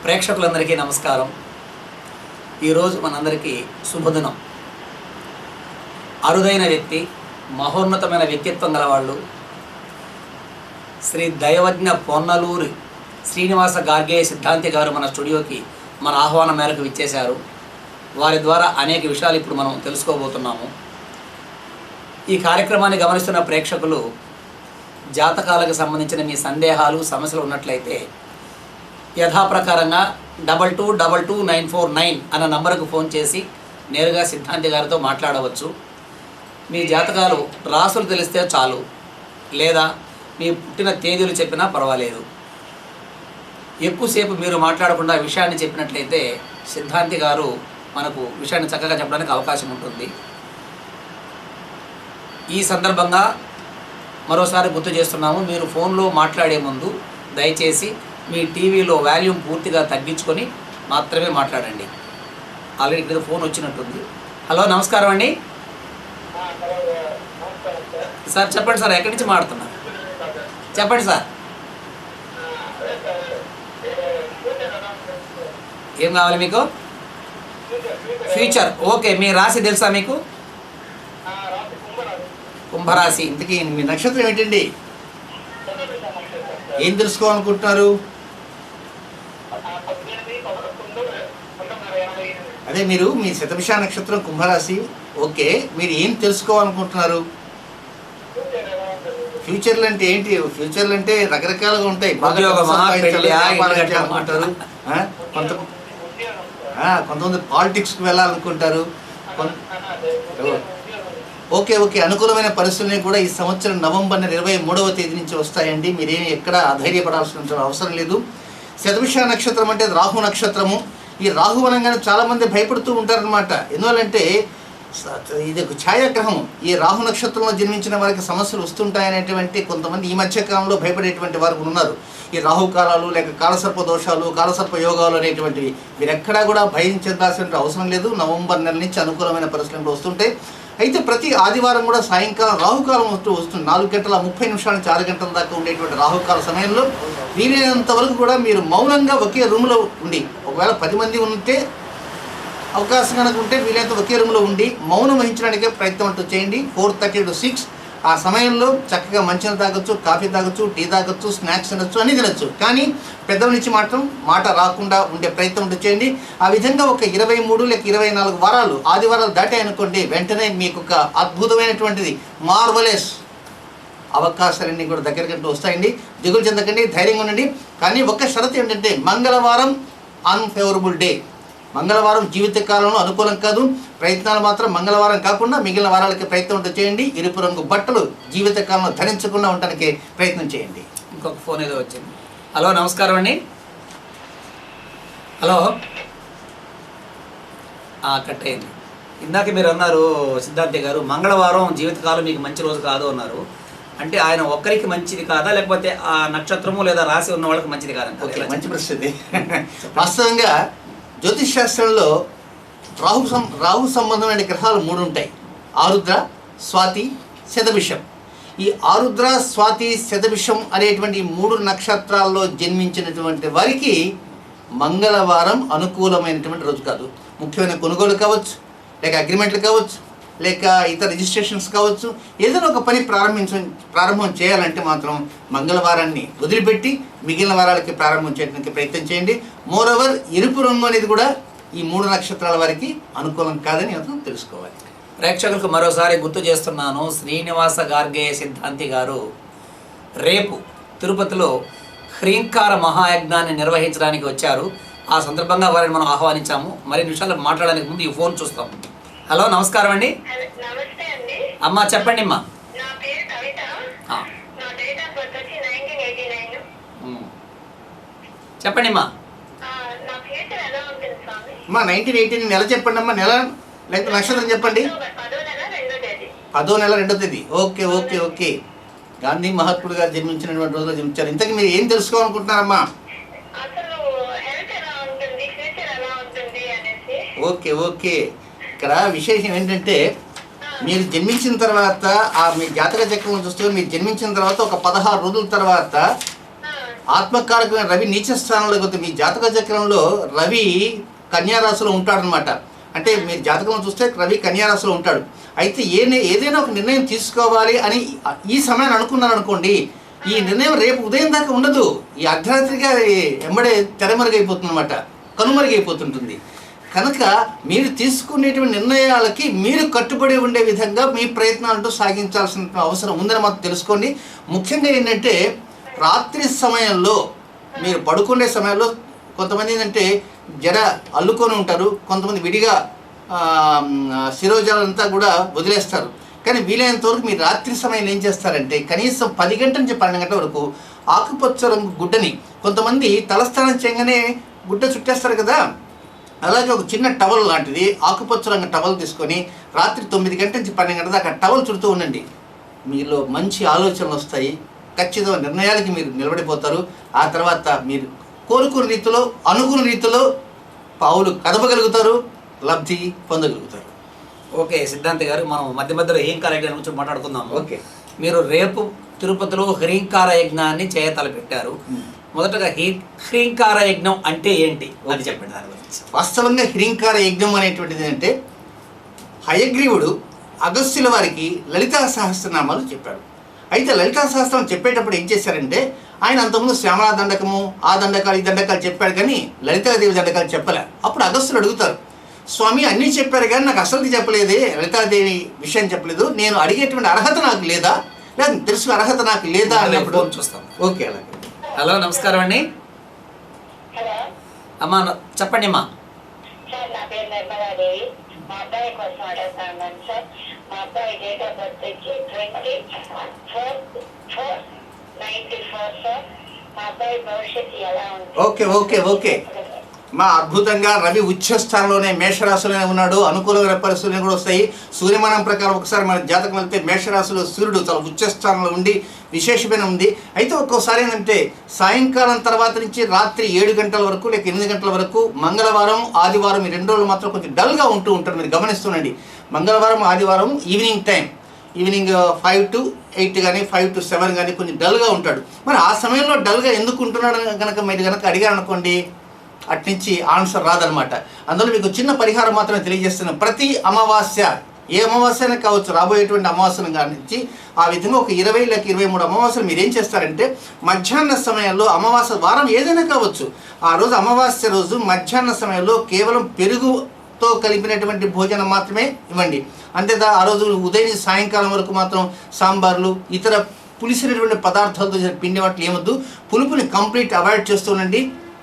ప్రేక్షకులందరికీ నమస్కారం. ఈరోజు మనందరికీ శుభదినం. అరుదైన వ్యక్తి, మహోన్నతమైన వ్యక్తిత్వం గలవాళ్ళు శ్రీ దైవజ్ఞ పొన్నలూరి శ్రీనివాస గార్గేయ సిద్ధాంతి గారు మన స్టూడియోకి మన ఆహ్వానం మేరకు విచ్చేశారు. వారి ద్వారా అనేక విషయాలు ఇప్పుడు మనం తెలుసుకోబోతున్నాము. ఈ కార్యక్రమాన్ని గమనిస్తున్న ప్రేక్షకులు జాతకాలకు సంబంధించిన మీ సందేహాలు, సమస్యలు ఉన్నట్లయితే యథాప్రకారంగా 22222949 అన్న నంబర్కు ఫోన్ చేసి నేరుగా సిద్ధాంతి గారితో మాట్లాడవచ్చు. మీ జాతకాలు రాసులు తెలిస్తే చాలు, లేదా మీ పుట్టిన తేదీలు చెప్పినా పర్వాలేదు. ఎక్కువసేపు మీరు మాట్లాడకుండా విషయాన్ని చెప్పినట్లయితే సిద్ధాంతి గారు మనకు విషయాన్ని చక్కగా చెప్పడానికి అవకాశం ఉంటుంది. ఈ సందర్భంగా మరోసారి గుర్తు చేస్తున్నాము, మీరు ఫోన్లో మాట్లాడే ముందు దయచేసి మీ టీవీలో వాల్యూమ్ పూర్తిగా తగ్గించుకొని మాత్రమే మాట్లాడండి. ఆల్రెడీ ఇక్కడ ఫోన్ వచ్చినట్టుంది. హలో, నమస్కారం అండి. సార్ చెప్పండి సార్, ఎక్కడి నుంచి మాట్లాడుతున్నారు? చెప్పండి సార్, ఏం కావాలి మీకు? ఫ్యూచర్. ఓకే, మీ రాశి తెలుసా మీకు? కుంభరాశి. ఇంతకీ మీ నక్షత్రం ఏంటండి? ఏం తెలుసుకోవాలనుకుంటున్నారు? అదే మీరు మీ శతభిష నక్షత్రం కుంభరాశి. ఓకే, మీరు ఏం తెలుసుకోవాలనుకుంటున్నారు? ఫ్యూచర్లు అంటే ఏంటి? ఫ్యూచర్లు అంటే రకరకాలుగా ఉంటాయి. కొంతమంది పాలిటిక్స్కి వెళ్ళాలనుకుంటారు. ఓకే ఓకే అనుకూలమైన పరిస్థితులు కూడా ఈ సంవత్సరం నవంబర్ 23వ తేదీ నుంచి వస్తాయండి. మీరేమి ఎక్కడ అధైర్యపడాల్సిన అవసరం లేదు. శతభిష నక్షత్రం అంటే రాహు నక్షత్రము. ఈ రాహు అనగానే చాలామంది భయపడుతూ ఉంటారనమాట. ఎందువల్లంటే ఇది ఒక ఛాయాగ్రహం. ఈ రాహు నక్షత్రంలో జన్మించిన వారికి సమస్యలు వస్తుంటాయనేటువంటి కొంతమంది ఈ మధ్యకాలంలో భయపడేటువంటి వారు ఉన్నారు. ఈ రాహుకాలాలు లేక కాలసర్ప దోషాలు, కాలసర్ప యోగాలు అనేటువంటివి మీరు ఎక్కడా కూడా భయం చెందాల్సిన అవసరం లేదు. నవంబర్ నెల నుంచి అనుకూలమైన పరిస్థితులు వస్తుంటాయి. అయితే ప్రతి ఆదివారం కూడా సాయంకాలం రాహుకాలం వస్తుంది. 4:30 నుంచి 6 గంటల దాకా ఉండేటువంటి రాహుకాల సమయంలో వీలైనంత వరకు కూడా మీరు మౌనంగా ఒకే రూమ్లో ఉండి, ఒకవేళ 10 మంది ఉంటే అవకాశం కనుక ఉంటే వీలైనంత ఒకే రూమ్లో ఉండి మౌనం వహించడానికే ప్రయత్నం అంటూ చేయండి. 4:30 to 6 ఆ సమయంలో చక్కగా మంచినీళ్ళు తాగొచ్చు, కాఫీ తాగొచ్చు, టీ తాగొచ్చు, స్నాక్స్ తినొచ్చు, అన్నీ తినొచ్చు. కానీ పెద్దల నుంచి మాత్రం మాట రాకుండా ఉండే ప్రయత్నం ఉంటూ చేయండి. ఆ విధంగా ఒక 23 లేక 24 వారాలు ఆదివారాలు దాటాయనుకోండి, వెంటనే మీకు ఒక అద్భుతమైనటువంటిది మార్వలెస్ అవకాశాలన్నీ కూడా దగ్గరకంటూ వస్తాయండి. దిగులు చెందకండి, ధైర్యంగా ఉండండి. కానీ ఒక్క షరతు ఏంటంటే మంగళవారం అన్ఫేవరబుల్ డే. మంగళవారం జీవితకాలంలో అనుకూలం కాదు. ప్రయత్నాలు మాత్రం మంగళవారం కాకుండా మిగిలిన వారాలకి ప్రయత్నం ఉంటూ చేయండి. ఎరుపు రంగు బట్టలు జీవితకాలంలో ధరించకుండా ఉండడానికి ప్రయత్నం చేయండి. ఇంకొక ఫోన్ ఏదో వచ్చింది. హలో, నమస్కారం అండి. హలో, కట్ అయింది. ఇందాక మీరు అన్నారు సిద్ధాంతి గారు, మంగళవారం జీవితకాలం మీకు మంచి రోజు కాదు అన్నారు. అంటే ఆయన ఒక్కరికి మంచిది కాదా, లేకపోతే ఆ నక్షత్రము లేదా రాశి ఉన్న వాళ్ళకి మంచిది కాదంట? ఓకే, మంచి ప్రశ్న. వాస్తవంగా జ్యోతిష్ శాస్త్రంలో రాహు సంబంధమైన గ్రహాలు 3 ఉంటాయి: ఆరుద్ర, స్వాతి, శతభిషం. ఈ ఆరుద్ర, స్వాతి, శతభిషం అనేటువంటి 3 నక్షత్రాల్లో జన్మించినటువంటి వారికి మంగళవారం అనుకూలమైనటువంటి రోజు కాదు. ముఖ్యమైన కొనుగోలు కావచ్చు, లేక అగ్రిమెంట్లు కావచ్చు, లేక ఇతర రిజిస్ట్రేషన్స్ కావచ్చు. ఏదైనా ఒక పని ప్రారంభం చేయాలంటే మాత్రం మంగళవారాన్ని వదిలిపెట్టి మిగిలిన వారాలకి ప్రారంభం చేయడానికి ప్రయత్నం చేయండి. మోరోవర్ ఎరుపు రంగు అనేది కూడా ఈ 3 నక్షత్రాల వారికి అనుకూలం కాదని మాత్రం తెలుసుకోవాలి. ప్రేక్షకులకు మరోసారి గుర్తు చేస్తున్నాను, శ్రీనివాస గార్గేయ సిద్ధాంతి గారు రేపు తిరుపతిలో హ్రీంకార మహాయజ్ఞాన్ని నిర్వహించడానికి వచ్చారు. ఆ సందర్భంగా వారిని మనం ఆహ్వానించాము. మరిన్ని విషయాలు మాట్లాడడానికి ముందు ఈ ఫోన్ చూస్తాం. హలో, నమస్కారం అండి. నమస్తే అండి. అమ్మా చెప్పండి అమ్మా. నా పేరు కవిత. నా డేట్ ఆఫ్ బర్త్ వచ్చి 1989. చెప్పండి అమ్మా. నా ఫ్యూచర్ ఎలా ఉంటుంది స్వామి? అమ్మా 1918 నెల చెప్పండి అమ్మా. నెల లేకపోతే నక్షత్రం చెప్పండి. 10వ నెల 2వ తేదీ. ఓకే ఓకే ఓకే గాంధీ మహాత్ముడు గారు జన్మించినటువంటి రోజులో జన్మించారు. ఇంతకీ మీరు ఏం తెలుసుకోవాలనుకుంటున్నారమ్మా? అసలు హెల్త్ ఎలా ఉంటుంది, ఫ్యూచర్ ఎలా ఉంటుంది అనేసి. ఓకే ఓకే ఇక్కడ విశేషం ఏంటంటే మీరు జన్మించిన తర్వాత మీ జాతక చక్రం చూస్తే మీరు జన్మించిన తర్వాత ఒక 16 రోజుల తర్వాత ఆత్మకారకమైన రవి నీచ స్థానంలో పోతే మీ జాతక చక్రంలో రవి కన్యారాశిలో ఉంటాడనమాట. అంటే మీరు జాతకంలో చూస్తే రవి కన్యారాశిలో ఉంటాడు. అయితే ఏదైనా ఒక నిర్ణయం తీసుకోవాలి అని ఈ సమయాన్ని అనుకున్నాను అనుకోండి, ఈ నిర్ణయం రేపు ఉదయం దాకా ఉండదు. ఈ అర్ధరాత్రిగా ఎంబడే తెరమరుగైపోతుందన్నమాట, కనుమరుగైపోతుంటుంది. కనుక మీరు తీసుకునేటువంటి నిర్ణయాలకి మీరు కట్టుబడి ఉండే విధంగా మీ ప్రయత్నాలంటూ సాగించాల్సిన అవసరం ఉందని మాత్రం తెలుసుకోండి. ముఖ్యంగా ఏంటంటే రాత్రి సమయంలో మీరు పడుకునే సమయంలో కొంతమంది ఏంటంటే జడ అల్లుకొని ఉంటారు, కొంతమంది విడిగా శిరోజాలంతా కూడా వదిలేస్తారు. కానీ వీలైనంత వరకు మీరు రాత్రి సమయంలో ఏం చేస్తారంటే కనీసం 10 గంటల నుంచి 12 గంటల వరకు ఆకుపచ్చ రంగు గుడ్డని, కొంతమంది తలస్నానం చేయగానే గుడ్డ చుట్టేస్తారు కదా, అలాగే ఒక చిన్న టవల్ లాంటిది ఆకుపచ్చ రంగు టవల్ తీసుకొని రాత్రి 9 గంటల నుంచి 12 గంటల దాకా టవల్ చుడుతూ ఉండండి. మీలో మంచి ఆలోచనలు వస్తాయి, ఖచ్చితమైన నిర్ణయాలకి మీరు నిలబడిపోతారు. ఆ తర్వాత మీరు కోరుకున్న రీతిలో అనుకున్న రీతిలో పావులు కదపగలుగుతారు, లబ్ధి పొందగలుగుతారు. ఓకే సిద్ధాంతి గారు, మనం మధ్య మధ్యలో హీంకార యజ్ఞం గురించి మాట్లాడుకుందాము. ఓకే, మీరు రేపు తిరుపతిలో హ్రీంకార యజ్ఞాన్ని చేయతలపెట్టారు. మొదటగా హ్రీంకార యజ్ఞం అంటే ఏంటి అని చెప్పండి దాని గురించి. వాస్తవంగా హ్రీంకార యజ్ఞం అనేటువంటిది అంటే హయగ్రీవుడు అగస్త్యుల వారికి లలితా సహస్రనామాలు చెప్పాడు. అయితే లలితా సహస్రం చెప్పేటప్పుడు ఏం చేశారంటే ఆయన అంతకుముందు శ్యామలా దండకము, ఆ దండకాలు, ఈ దండకాలు చెప్పాడు, కానీ లలితాదేవి దండకాలు చెప్పలే. అప్పుడు అగస్త్యులు అడుగుతారు, స్వామి అన్నీ చెప్పారు కానీ నాకు అసలు చెప్పలేదే, లలితాదేవి విషయం చెప్పలేదు, నేను అడిగేటువంటి అర్హత నాకు లేదా, లేదా తెలుసు అర్హత నాకు లేదా అన్నప్పుడు చూస్తాం. ఓకే అలాగే. హలో, నమస్కారం అండి. హలో అమ్మా చెప్పండి అమ్మా. సార్, నా పేరు నిర్మలాదేవి. మా అబ్బాయి కోసం అడుగుతున్నాను సార్. మా అబ్బాయి డేట్ ఆఫ్ బర్త్ వచ్చి 24/4/94 సార్. మా అబ్బాయి భవిష్యత్తు ఎలా ఉంది? ఓకే ఓకే ఓకే మా అద్భుతంగా రవి ఉచ్చ స్థానంలోనే మేషరాశిలోనే ఉన్నాడు. అనుకూలమైన పరిస్థితులు కూడా వస్తాయి. సూర్యమానం ప్రకారం ఒకసారి మన జాతకం వెళ్తే మేషరాశిలో సూర్యుడు చాలా ఉచ్చ స్థానంలో ఉండి విశేషమైన ఉంది. అయితే ఒక్కోసారి ఏంటంటే సాయంకాలం తర్వాత నుంచి రాత్రి 7 గంటల వరకు లేక 8 గంటల వరకు మంగళవారం ఆదివారం ఈ 2 రోజులు మాత్రం కొంచెం డల్గా ఉంటూ ఉంటారు. మీరు గమనిస్తుండండి, మంగళవారం ఆదివారం ఈవినింగ్ టైం, ఈవినింగ్ 5 to 8 కానీ 5 to 7 కానీ కొంచెం డల్గా ఉంటాడు. మరి ఆ సమయంలో డల్గా ఎందుకు ఉంటున్నాడు కనుక మీరు కనుక అడిగారు అనుకోండి, అట్నుంచి ఆన్సర్ రాదనమాట. అందులో మీకు చిన్న పరిహారం మాత్రమే తెలియజేస్తున్నాను. ప్రతి అమావాస్య, ఏ అమావాస్యనే కావచ్చు, రాబోయేటువంటి అమావాస్యను కానించి ఆ విధంగా ఒక 20 లేక 23 అమావాస్యలు మీరు ఏం చేస్తారంటే మధ్యాహ్న సమయంలో, అమావాస్య వారం ఏదైనా కావచ్చు, ఆ రోజు అమావాస్య రోజు మధ్యాహ్న సమయంలో కేవలం పెరుగుతో కలిపినటువంటి భోజనం మాత్రమే ఇవ్వండి. అంతేదా ఆ రోజు ఉదయం సాయంకాలం వరకు మాత్రం సాంబార్లు, ఇతర పులిసినటువంటి పదార్థాలతో పిండి వంటలు ఏమొద్దు. పులుపుని కంప్లీట్ అవాయిడ్ చేస్తుండండి.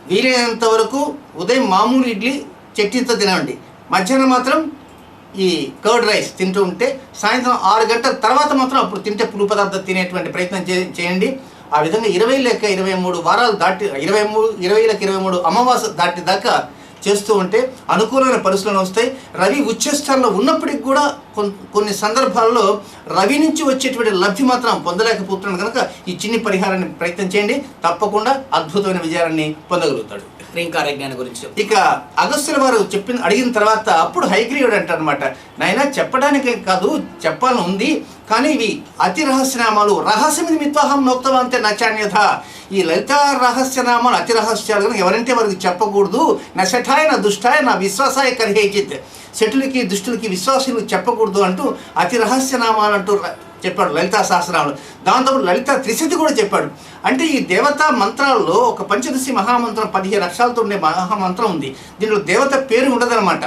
వీలైనంత వరకు ఉదయం మామూలు ఇడ్లీ చట్నీతో తినండి. మధ్యాహ్నం మాత్రం ఈ కర్డ్ రైస్ తింటూ ఉంటే సాయంత్రం 6 గంటల తర్వాత మాత్రం అప్పుడు తింటే పులుపు పదార్థం తినేటువంటి ప్రయత్నం చేయండి. ఆ విధంగా 20 లేక 23 వారాలు దాటి 20 లేక 23 అమావాస్య దాటి దాకా చేస్తూ ఉంటే అనుకూలమైన పరిస్థితులు వస్తాయి. రవి ఉచ్చస్థానంలో ఉన్నప్పటికి కూడా కొన్ని సందర్భాల్లో రవి నుంచి వచ్చేటువంటి లబ్ధి మాత్రం పొందలేకపోతున్నాడు. కనుక ఈ చిన్ని పరిహారాన్ని ప్రయత్నం చేయండి, తప్పకుండా అద్భుతమైన విజయాన్ని పొందగలుగుతాడు. హ్రీంకార యజ్ఞాన్ని గురించి ఇక అగస్త్యుల వారు అడిగిన తర్వాత అప్పుడు హయగ్రీవుడు అంటారనమాట, నాయన చెప్పడానికి కాదు, చెప్పాలని ఉంది, కానీ ఇవి అతి రహస్యనామాలు, రహస్యం మిత్వాహం నోక్తవంతే నచాన్యథ. ఈ లలిత రహస్యనామాలు అతి రహస్యాలు కనుక ఎవరంటే వారికి చెప్పకూడదు. నా శఠాయ, నా దుష్టాయ, నా విశ్వాసాయ కరిహేచిత్. శఠులకి దుష్టులకి విశ్వాసులకు చెప్పకూడదు అంటూ అతి రహస్యనామాలు అంటూ చెప్పాడు లలితా సహస్రనామాలు. దాంతో లలిత త్రిశతి కూడా చెప్పాడు. అంటే ఈ దేవతా మంత్రాల్లో ఒక పంచదశి మహామంత్రం 15 అక్షరాలతో ఉండే మహామంత్రం ఉంది. దీంట్లో దేవత పేరు ఉండదన్నమాట.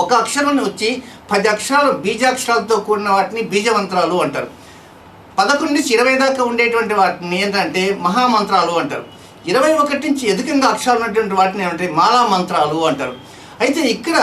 ఒక అక్షరం వచ్చి 10 అక్షరాలు బీజాక్షరాలతో కూడిన వాటిని బీజమంత్రాలు అంటారు. 11 నుంచి 20 దాకా ఉండేటువంటి వాటిని ఏంటంటే మహామంత్రాలు అంటారు. 21 నుంచి అధికంగా అక్షరాలు ఉన్నటువంటి వాటిని ఏమంటే మాలా మంత్రాలు అంటారు. అయితే ఇక్కడ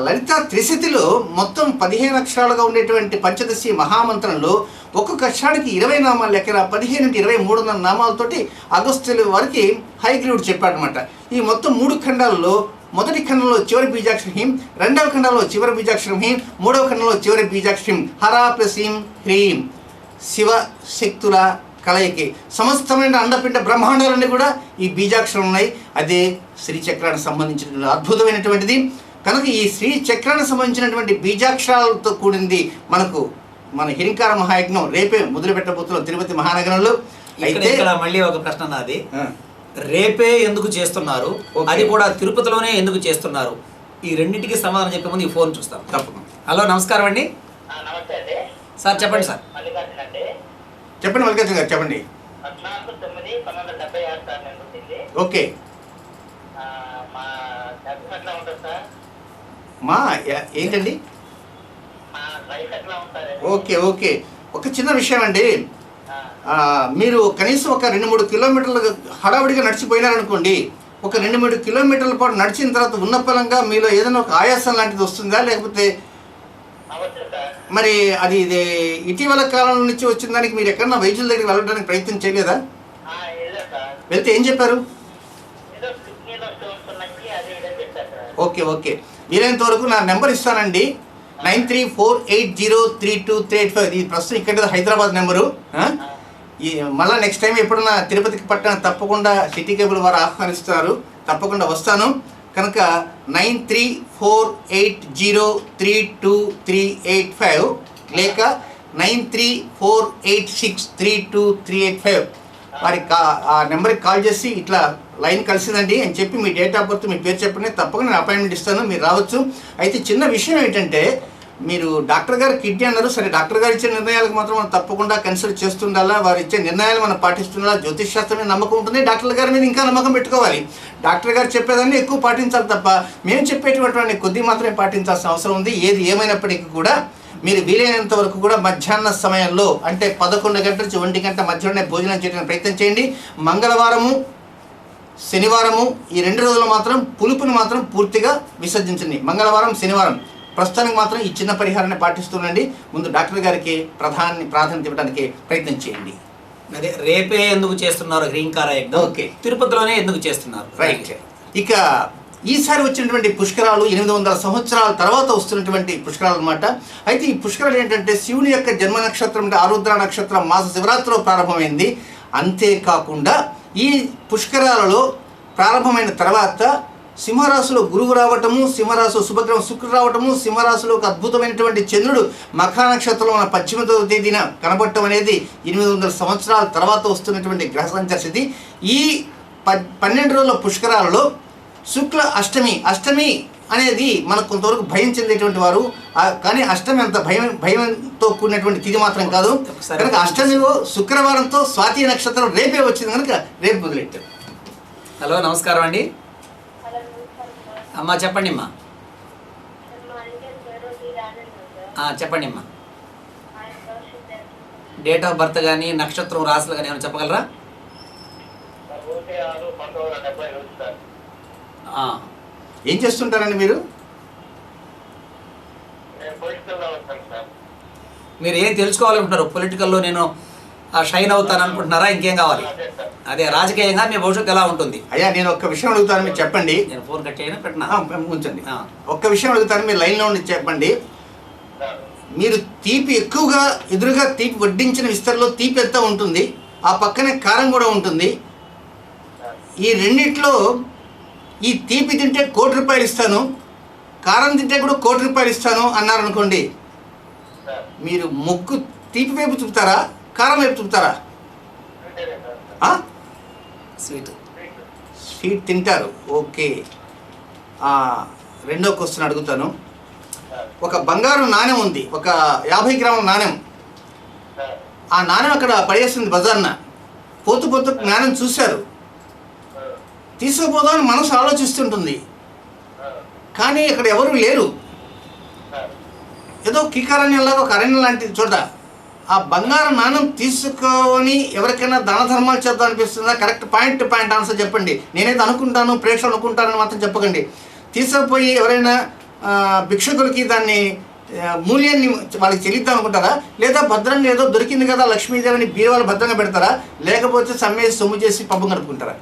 లలిత త్రిశతిలో మొత్తం 15 అక్షరాలుగా ఉండేటువంటి పంచదశి మహామంత్రంలో ఒక్కొక్క అక్షరానికి 20 నామాలు లెక్కన 15 నుండి 23 నామాలతోటి అగస్త్యుల వారికి హయగ్రీవుడు చెప్పాడనమాట. ఈ మొత్తం 3 ఖండాలలో మొదటి ఖండంలో చివరి బీజాక్షరం హిం, రెండవ ఖండంలో చివరి బీజాక్షరం హిం, మూడవ ఖండంలో చివరి బీజాక్షరం హరా ప్లస్ హిం హ్రీం. శివ శక్తుల కలయికి సమస్తమైన అండపిండ బ్రహ్మాండాలన్నీ కూడా ఈ బీజాక్షరం ఉన్నాయి. అదే శ్రీచక్రానికి సంబంధించిన అద్భుతమైనటువంటిది. కనుక ఈ శ్రీ చక్రానికి సంబంధించినటువంటి బీజాక్షరాలతో కూడింది మన హ్రీంకార మహాయజ్ఞం రేపే మొదలు పెట్టబోతున్నాం తిరుపతి మహానగరంలో. ఇక్కడ మళ్ళీ ఒక ప్రశ్న నాది. ఆ, రేపే ఎందుకు చేస్తున్నారు, ఓకే. అది కూడా తిరుపతిలోనే ఎందుకు చేస్తున్నారు? ఈ రెండింటికి సమాధానం చెప్పే ముందు ఈ ఫోన్ చూస్తాం. తప్పకుండా. హలో, నమస్కారం అండి నమస్తే అండి సార్. చెప్పండి సార్. మల్లికార్జున అండి. చెప్పండి మల్లికార్జున గారు, చెప్పండి. 14/9/1976 సార్ నేను పుట్టింది. ఓకే. మా చదువు ఎట్లా ఉంటుంది సార్? ఏంటండి? మా లైఫ్ ఎట్లా ఉంటుంది? Okay okay. ఒక చిన్న విషయం అండి. మీరు కనీసం ఒక 2-3 కిలోమీటర్లు హడావిడిగా నడిచిపోయినారనుకోండి, ఒక 2-3 కిలోమీటర్ల పాటు నడిచిన తర్వాత ఉన్న పలంగా మీలో ఏదైనా ఒక ఆయాసం లాంటిది వస్తుందా, లేకపోతే అవచ్చు సార్. మరి అది ఇటీవల కాలం నుంచి వచ్చిన దానికి మీరు ఎక్కడన్నా వైద్యుల దగ్గరికి వెళ్ళడానికి ప్రయత్నం చేయలేదా? ఇదే సార్. వెళ్తే ఏం చెప్పారు? ఏదో కిడ్నీలో స్టోన్స్ ఉన్నాయి, అది ఇదే చెప్పారు సార్. Okay okay. వీలైనంత వరకు నా నెంబర్ ఇస్తానండి, 9348032385. ఇది ప్రస్తుతం ఇక్కడ హైదరాబాద్ నెంబరు. మళ్ళీ నెక్స్ట్ టైం ఎప్పుడన్నా తిరుపతికి పట్టణ తప్పకుండా సిటీ కేబుల్ వారు ఆహ్వానిస్తున్నారు, తప్పకుండా వస్తాను. కనుక 9348032385 లేక 9348632385 వారికి ఆ నెంబర్కి కాల్ చేసి ఇట్లా లైన్ కలిసిందండి అని చెప్పి మీ డేట్ ఆఫ్ బర్త్, మీ పేరు చెప్పండి, తప్పకుండా నేను అపాయింట్మెంట్ ఇస్తాను, మీరు రావచ్చు. అయితే చిన్న విషయం ఏంటంటే, మీరు డాక్టర్ గారు కిడ్నీ అన్నారు, సరే డాక్టర్ గారు ఇచ్చే నిర్ణయాలకు మాత్రం మనం తప్పకుండా కన్సల్ట్ చేస్తుండాలా, వారు ఇచ్చే నిర్ణయాలు మనం పాటిస్తుండాలా. జ్యోతిష్ శాస్త్రం మీద నమ్మకం ఉంటుంది, డాక్టర్ గారి మీద ఇంకా నమ్మకం పెట్టుకోవాలి. డాక్టర్ గారు చెప్పేదాన్ని ఎక్కువ పాటించాలి తప్ప మేము చెప్పేటువంటి కొద్ది మాత్రమే పాటించాల్సిన అవసరం ఉంది. ఏది ఏమైనప్పటికీ కూడా మీరు వీలైనంత వరకు కూడా మధ్యాహ్న సమయంలో, అంటే 11 గంటల నుంచి 1 గంట మధ్యలోనే భోజనం చేయడానికి ప్రయత్నం చేయండి. మంగళవారము, శనివారము ఈ 2 రోజులు మాత్రం పులుపుని మాత్రం పూర్తిగా విసర్జించండి. మంగళవారం, శనివారం ప్రస్తుతానికి మాత్రం ఈ చిన్న పరిహారాన్ని పాటిస్తుండండి. ముందు డాక్టర్ గారికి ప్రాధాన్యత ఇవ్వడానికి ప్రయత్నం చేయండి. అదే రేపే ఎందుకు చేస్తున్నారు హ్రీంకార యజ్ఞం, ఓకే. తిరుపతిలోనే ఎందుకు చేస్తున్నారు? రైట్. ఇక ఈసారి వచ్చినటువంటి పుష్కరాలు 800 సంవత్సరాల తర్వాత వస్తున్నటువంటి పుష్కరాలు అన్నమాట. అయితే ఈ పుష్కరాలు ఏంటంటే శివుని యొక్క జన్మ నక్షత్రం అంటే ఆరుద్ర నక్షత్రం మాస శివరాత్రిలో ప్రారంభమైంది. అంతేకాకుండా ఈ పుష్కరాలలో ప్రారంభమైన తర్వాత సింహరాశిలో గురువు రావటము, సింహరాశిలో శుభగ్రహం శుక్రుడు రావటము, సింహరాశిలో ఒక అద్భుతమైనటువంటి చంద్రుడు మఖా నక్షత్రంలో మన 18వ తేదీన కనబడటం అనేది 800 సంవత్సరాల తర్వాత వస్తున్నటువంటి గ్రహ సంచార స్థితి. ఈ 12 రోజుల పుష్కరాలలో శుక్ల అష్టమి అనేది మనకు కొంతవరకు భయం చెందేటువంటి వారు, కానీ అష్టమి అంత భయంతో కూడినటువంటి తిథి మాత్రం కాదు. కనుక అష్టమిలో శుక్రవారంతో స్వాతి నక్షత్రం రేపే వచ్చింది కనుక రేపు మొదలెట్టారు. హలో, నమస్కారం అండి అమ్మా. చెప్పండి అమ్మా. చెప్పండి అమ్మా. డేట్ ఆఫ్ బర్త్ కానీ నక్షత్రం రాశులు కానీ ఏమైనా చెప్పగలరా? ఏం చేస్తుంటారండి మీరు? మీరు ఏం తెలుసుకోవాలనుకుంటున్నారు? పొలిటికల్లో నేను షైన్ అవుతాను అనుకుంటున్నారా? ఇంకేం కావాలి? అదే రాజకీయంగా మీ భవిష్యత్తు ఎలా ఉంటుంది? అయ్యా, నేను ఒక్క విషయం అడుగుతాను, మీరు చెప్పండి. నేను ఫోన్ కట్ చేయను, పెట్టినా ఉంచండి. ఒక్క విషయం అడుగుతాను, మీరు లైన్లో ఉండి చెప్పండి. మీరు తీపి ఎక్కువగా ఎదురుగా తీపి వడ్డించిన విస్తరలో తీపి ఎంత ఉంటుంది, ఆ పక్కనే కారం కూడా ఉంటుంది. ఈ రెండిట్లో ఈ తీపి తింటే 1 కోటి రూపాయలు ఇస్తాను, కారం తింటే కూడా 1 కోటి రూపాయలు ఇస్తాను అన్నారనుకోండి, మీరు మొగ్గు తీపి వైపు చూపుతారా, కారం వైపు చూపుతారా? స్వీట్ తింటారు. ఓకే. రెండో క్వశ్చన్ అడుగుతాను. ఒక బంగారు నాణెం ఉంది, ఒక 50 గ్రాముల నాణెం. ఆ నాణెం అక్కడ పడేస్తుంది బజార్న. పోతూ నాణెం చూశారు, తీసుకుపోదామని మనసు ఆలోచిస్తుంటుంది, కానీ ఇక్కడ ఎవరు లేరు. ఏదో కీకారణ్యంలాగా ఒక అరణ్యం లాంటి చోట ఆ బంగారు నాణ్యం తీసుకొని ఎవరికైనా దాన ధర్మాలు చేద్దాం అనిపిస్తుందా? కరెక్ట్ పాయింట్ ఆన్సర్ చెప్పండి. నేనైతే అనుకుంటాను, ప్రేక్షకులు అనుకుంటానని మాత్రం చెప్పకండి. తీసుకుపోయి ఎవరైనా భిక్షకులకి దాన్ని మూల్యాన్ని వాళ్ళకి చెల్లిద్దాం అనుకుంటారా, లేదా భద్రంగా ఏదో దొరికింది కదా లక్ష్మీదేవిని బీరువాళ్ళు భద్రంగా పెడతారా, లేకపోతే సమ్మేసి సొమ్ము చేసి పబ్బు గడుపుకుంటారా?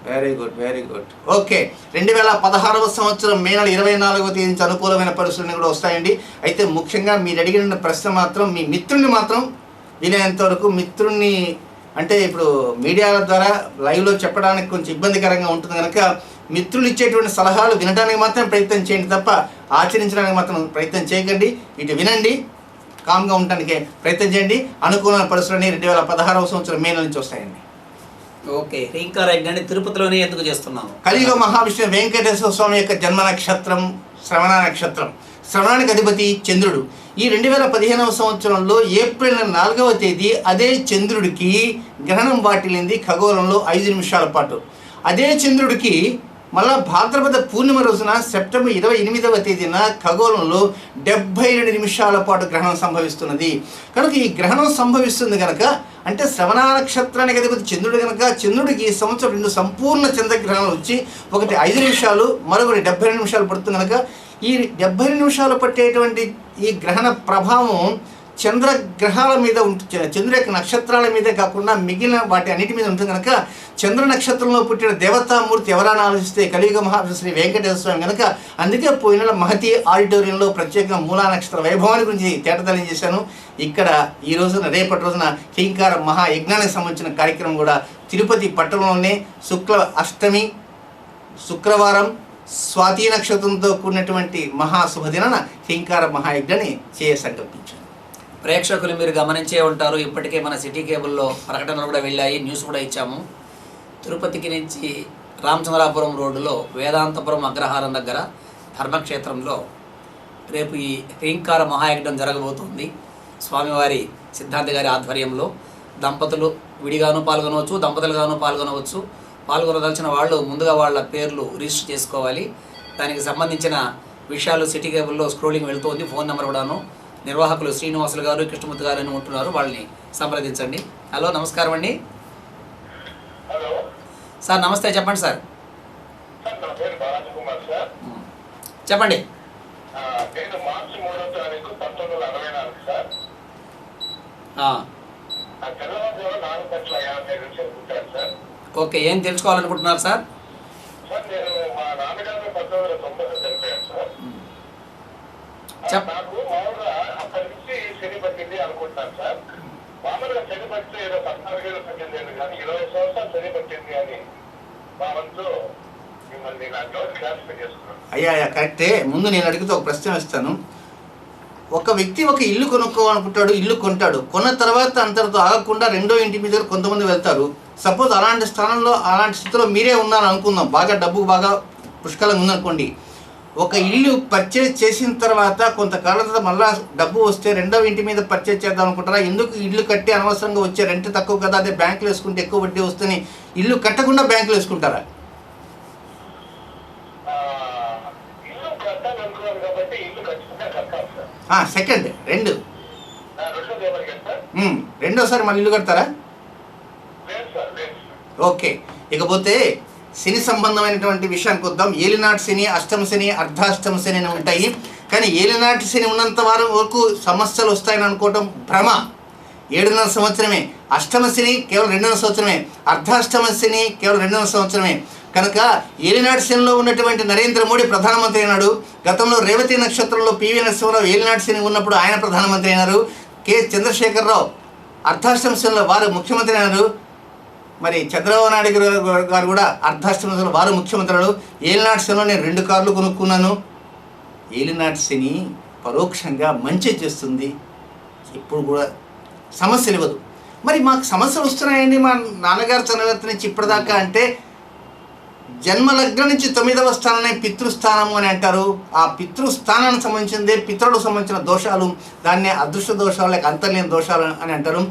Very good. ఓకే. 2016వ సంవత్సరం మే నెల 24వ తేదీ నుంచి అనుకూలమైన పరిస్థితులు కూడా వస్తాయండి. అయితే ముఖ్యంగా మీరు అడిగిన ప్రశ్న మాత్రం మీ మిత్రుడిని మాత్రం వీలైనంత వరకు మిత్రుడిని, అంటే ఇప్పుడు మీడియాల ద్వారా లైవ్లో చెప్పడానికి కొంచెం ఇబ్బందికరంగా ఉంటుంది కనుక మిత్రులు ఇచ్చేటువంటి సలహాలు వినడానికి మాత్రం ప్రయత్నం చేయండి తప్ప ఆచరించడానికి మాత్రం ప్రయత్నం చేయకండి. ఇటు వినండి, కామ్గా ఉండడానికి ప్రయత్నం చేయండి. అనుకూలమైన పరిస్థితులని 2016వ సంవత్సరం మే నెల నుంచి వస్తాయండి. ఓకే, రీంకార యజ్ఞాన్ని తిరుపతిలోనే ఎందుకు చేస్తున్నాము? కలియుగ మహావిష్ణు వెంకటేశ్వర స్వామి యొక్క జన్మ నక్షత్రం శ్రవణ నక్షత్రం. శ్రవణానికి అధిపతి చంద్రుడు. ఈ 2015వ సంవత్సరంలో ఏప్రిల్ 4వ తేదీ అదే చంద్రుడికి గ్రహణం వాటిల్లింది ఖగోళంలో 5 నిమిషాల పాటు. అదే చంద్రుడికి మళ్ళా భాద్రపద పూర్ణిమ రోజున సెప్టెంబర్ 28వ తేదీన ఖగోళంలో 72 నిమిషాల పాటు గ్రహణం సంభవిస్తున్నది. కనుక ఈ గ్రహణం సంభవిస్తుంది కనుక అంటే శ్రవణ నక్షత్రానికి అధిపతి చంద్రుడు కనుక చంద్రుడికి ఈ సంవత్సరం 2 సంపూర్ణ చంద్రగ్రహణాలు వచ్చి ఒకటి 5 నిమిషాలు మరొకటి 72 నిమిషాలు పడుతుంది కనుక ఈ 72 నిమిషాలు పట్టేటువంటి ఈ గ్రహణ ప్రభావం చంద్రగ్రహాల మీద చంద్రుడి యొక్క నక్షత్రాల మీదే కాకుండా మిగిలిన వాటి అన్నిటి మీద ఉంటుంది కనుక చంద్ర నక్షత్రంలో పుట్టిన దేవతామూర్తి ఎవరైనా ఆలోచిస్తే కలియుగ మహావిష్ణు శ్రీ వెంకటేశ్వర స్వామి కనుక అందుకే పోయిన మహతి ఆడిటోరియంలో ప్రత్యేకంగా మూలా నక్షత్ర వైభవాన్ని గురించి తేటతలం చేశాను. ఇక్కడ ఈ రోజున రేపటి రోజున కింకార మహాయజ్ఞానికి సంబంధించిన కార్యక్రమం కూడా తిరుపతి పట్టణంలోనే శుక్ల అష్టమి శుక్రవారం స్వాతి నక్షత్రంతో కూడినటువంటి మహాశుభదినాన కింకార మహాయజ్ఞాన్ని సంకల్పించాను. ప్రేక్షకులు మీరు గమనించే ఉంటారు, ఇప్పటికే మన సిటీ కేబుల్లో ప్రకటనలు కూడా వెళ్ళాయి, న్యూస్ కూడా ఇచ్చాము. తిరుపతికి నుంచి రామచంద్రాపురం రోడ్డులో వేదాంతపురం అగ్రహారం దగ్గర ధర్మక్షేత్రంలో రేపు ఈ రీంకార మహాయజ్ఞం జరగబోతుంది. స్వామివారి సిద్ధాంతి గారి ఆధ్వర్యంలో దంపతులు విడిగాను పాల్గొనవచ్చు, దంపతులుగాను పాల్గొనవచ్చు. పాల్గొనదలిచిన వాళ్ళు ముందుగా వాళ్ళ పేర్లు రిజిస్టర్ చేసుకోవాలి. దానికి సంబంధించిన విషయాలు సిటీ కేబుల్లో స్క్రోలింగ్ వెళుతోంది. ఫోన్ నెంబర్ కూడాను. నిర్వాహకులు శ్రీనివాసులు గారు కృష్ణమూర్తి గారు అని ఉంటున్నారు, వాళ్ళని సంప్రదించండి. హలో, నమస్కారం అండి. హలో సార్ నమస్తే, చెప్పండి సార్. నా పేరు బాలకుమార్ సార్. చెప్పండి. నేను మార్చి 3వ తారీఖు 1964 సార్. తెల్లవారుజామున 4:50 నిమిషాలు పుట్టాను సార్. ఓకే, ఏం తెలుసుకోవాలనుకుంటున్నారు సార్? సార్ నేను మా నాన్నగారు 1990 చనిపోయాను సార్. నాకు మామూలుగా అక్కడి నుంచి శని పట్టింది అనుకుంటున్నాను సార్. మామూలుగా శని పట్టితే ఏదో 14 ఏళ్ళు పట్టింది కానీ 20 సంవత్సరాలు శని పట్టింది అని మా వంతు మిమ్మల్ని నా డౌట్ క్లారిఫై చేసుకున్నాను. అయ్యా కరెక్టే. ముందు నేను అడిగితే ఒక ప్రశ్న ఇస్తాను. ఒక వ్యక్తి ఒక ఇల్లు కొనుక్కోవాలనుకుంటాడు, ఇల్లు కొంటాడు. కొన్న తర్వాత అంతటితో ఆగకుండా రెండో ఇంటి మీద కొంతమంది వెళ్తారు. సపోజ్ అలాంటి స్థానంలో అలాంటి స్థితిలో మీరే ఉన్నారు అనుకుందాం, బాగా డబ్బు బాగా పుష్కలంగా ఉందనుకోండి. ఒక ఇల్లు పర్చేజ్ చేసిన తర్వాత కొంతకాలం తర్వాత మళ్ళీ డబ్బు వస్తే రెండవ ఇంటి మీద పర్చేజ్ చేద్దాం అనుకుంటారా? ఎందుకు ఇల్లు కట్టి అనవసరంగా వచ్చే రెంట్ తక్కువ కదా, అదే బ్యాంకులు వేసుకుంటే ఎక్కువ వడ్డీ వస్తుంది, ఇల్లు కట్టకుండా బ్యాంకులు వేసుకుంటారా? సెకండ్ రెండోసారి మళ్ళీ ఇల్లు కడతారా? ఓకే. ఇకపోతే శని సంబంధమైనటువంటి విషయానికి వద్దాం. ఏలినాటి శని, అష్టమ శని, అర్ధాష్టమ శని అని ఉంటాయి. కానీ ఏలినాటి శని ఉన్నంత వరకు సమస్యలు వస్తాయని అనుకోవటం భ్రమ. 7.5 సంవత్సరమే. అష్టమ శని కేవలం 2.5 సంవత్సరమే. అర్ధాష్టమ శని కేవలం 2.5 సంవత్సరమే. కనుక ఏలినాటి శనిలో ఉన్నటువంటి నరేంద్ర మోడీ ప్రధానమంత్రి అయినాడు. గతంలో రేవతి నక్షత్రంలో పివి నరసింహరావు ఏలినాటి శని ఉన్నప్పుడు ఆయన ప్రధానమంత్రి అయినారు. కె చంద్రశేఖరరావు అర్ధాష్టమ శనిలో వారు ముఖ్యమంత్రి అయినారు. మరి చంద్రబాబు నాయుడు గారు కూడా అర్ధాష్టమ శనిలో వారు ముఖ్యమంత్రి అయినారు. ఏలినాటి శనిలో నేను 2 కార్లు కొనుక్కున్నాను. ఏలినాటి శని పరోక్షంగా మంచి చేస్తుంది, ఇప్పుడు కూడా సమస్యలు ఇవ్వదు. మరి మాకు సమస్యలు వస్తున్నాయండి మా నాన్నగారు చనిపోయిన నుంచి ఇప్పటిదాకా అంటే జన్మలగ్నం నుంచి 9వ స్థానాన్ని పితృస్థానము అని అంటారు. ఆ పితృస్థానానికి సంబంధించిందే పితరులకు సంబంధించిన దోషాలు, దాన్నే అదృష్ట దోషాలు లేక అంతర్లేని దోషాలు అని అంటారు.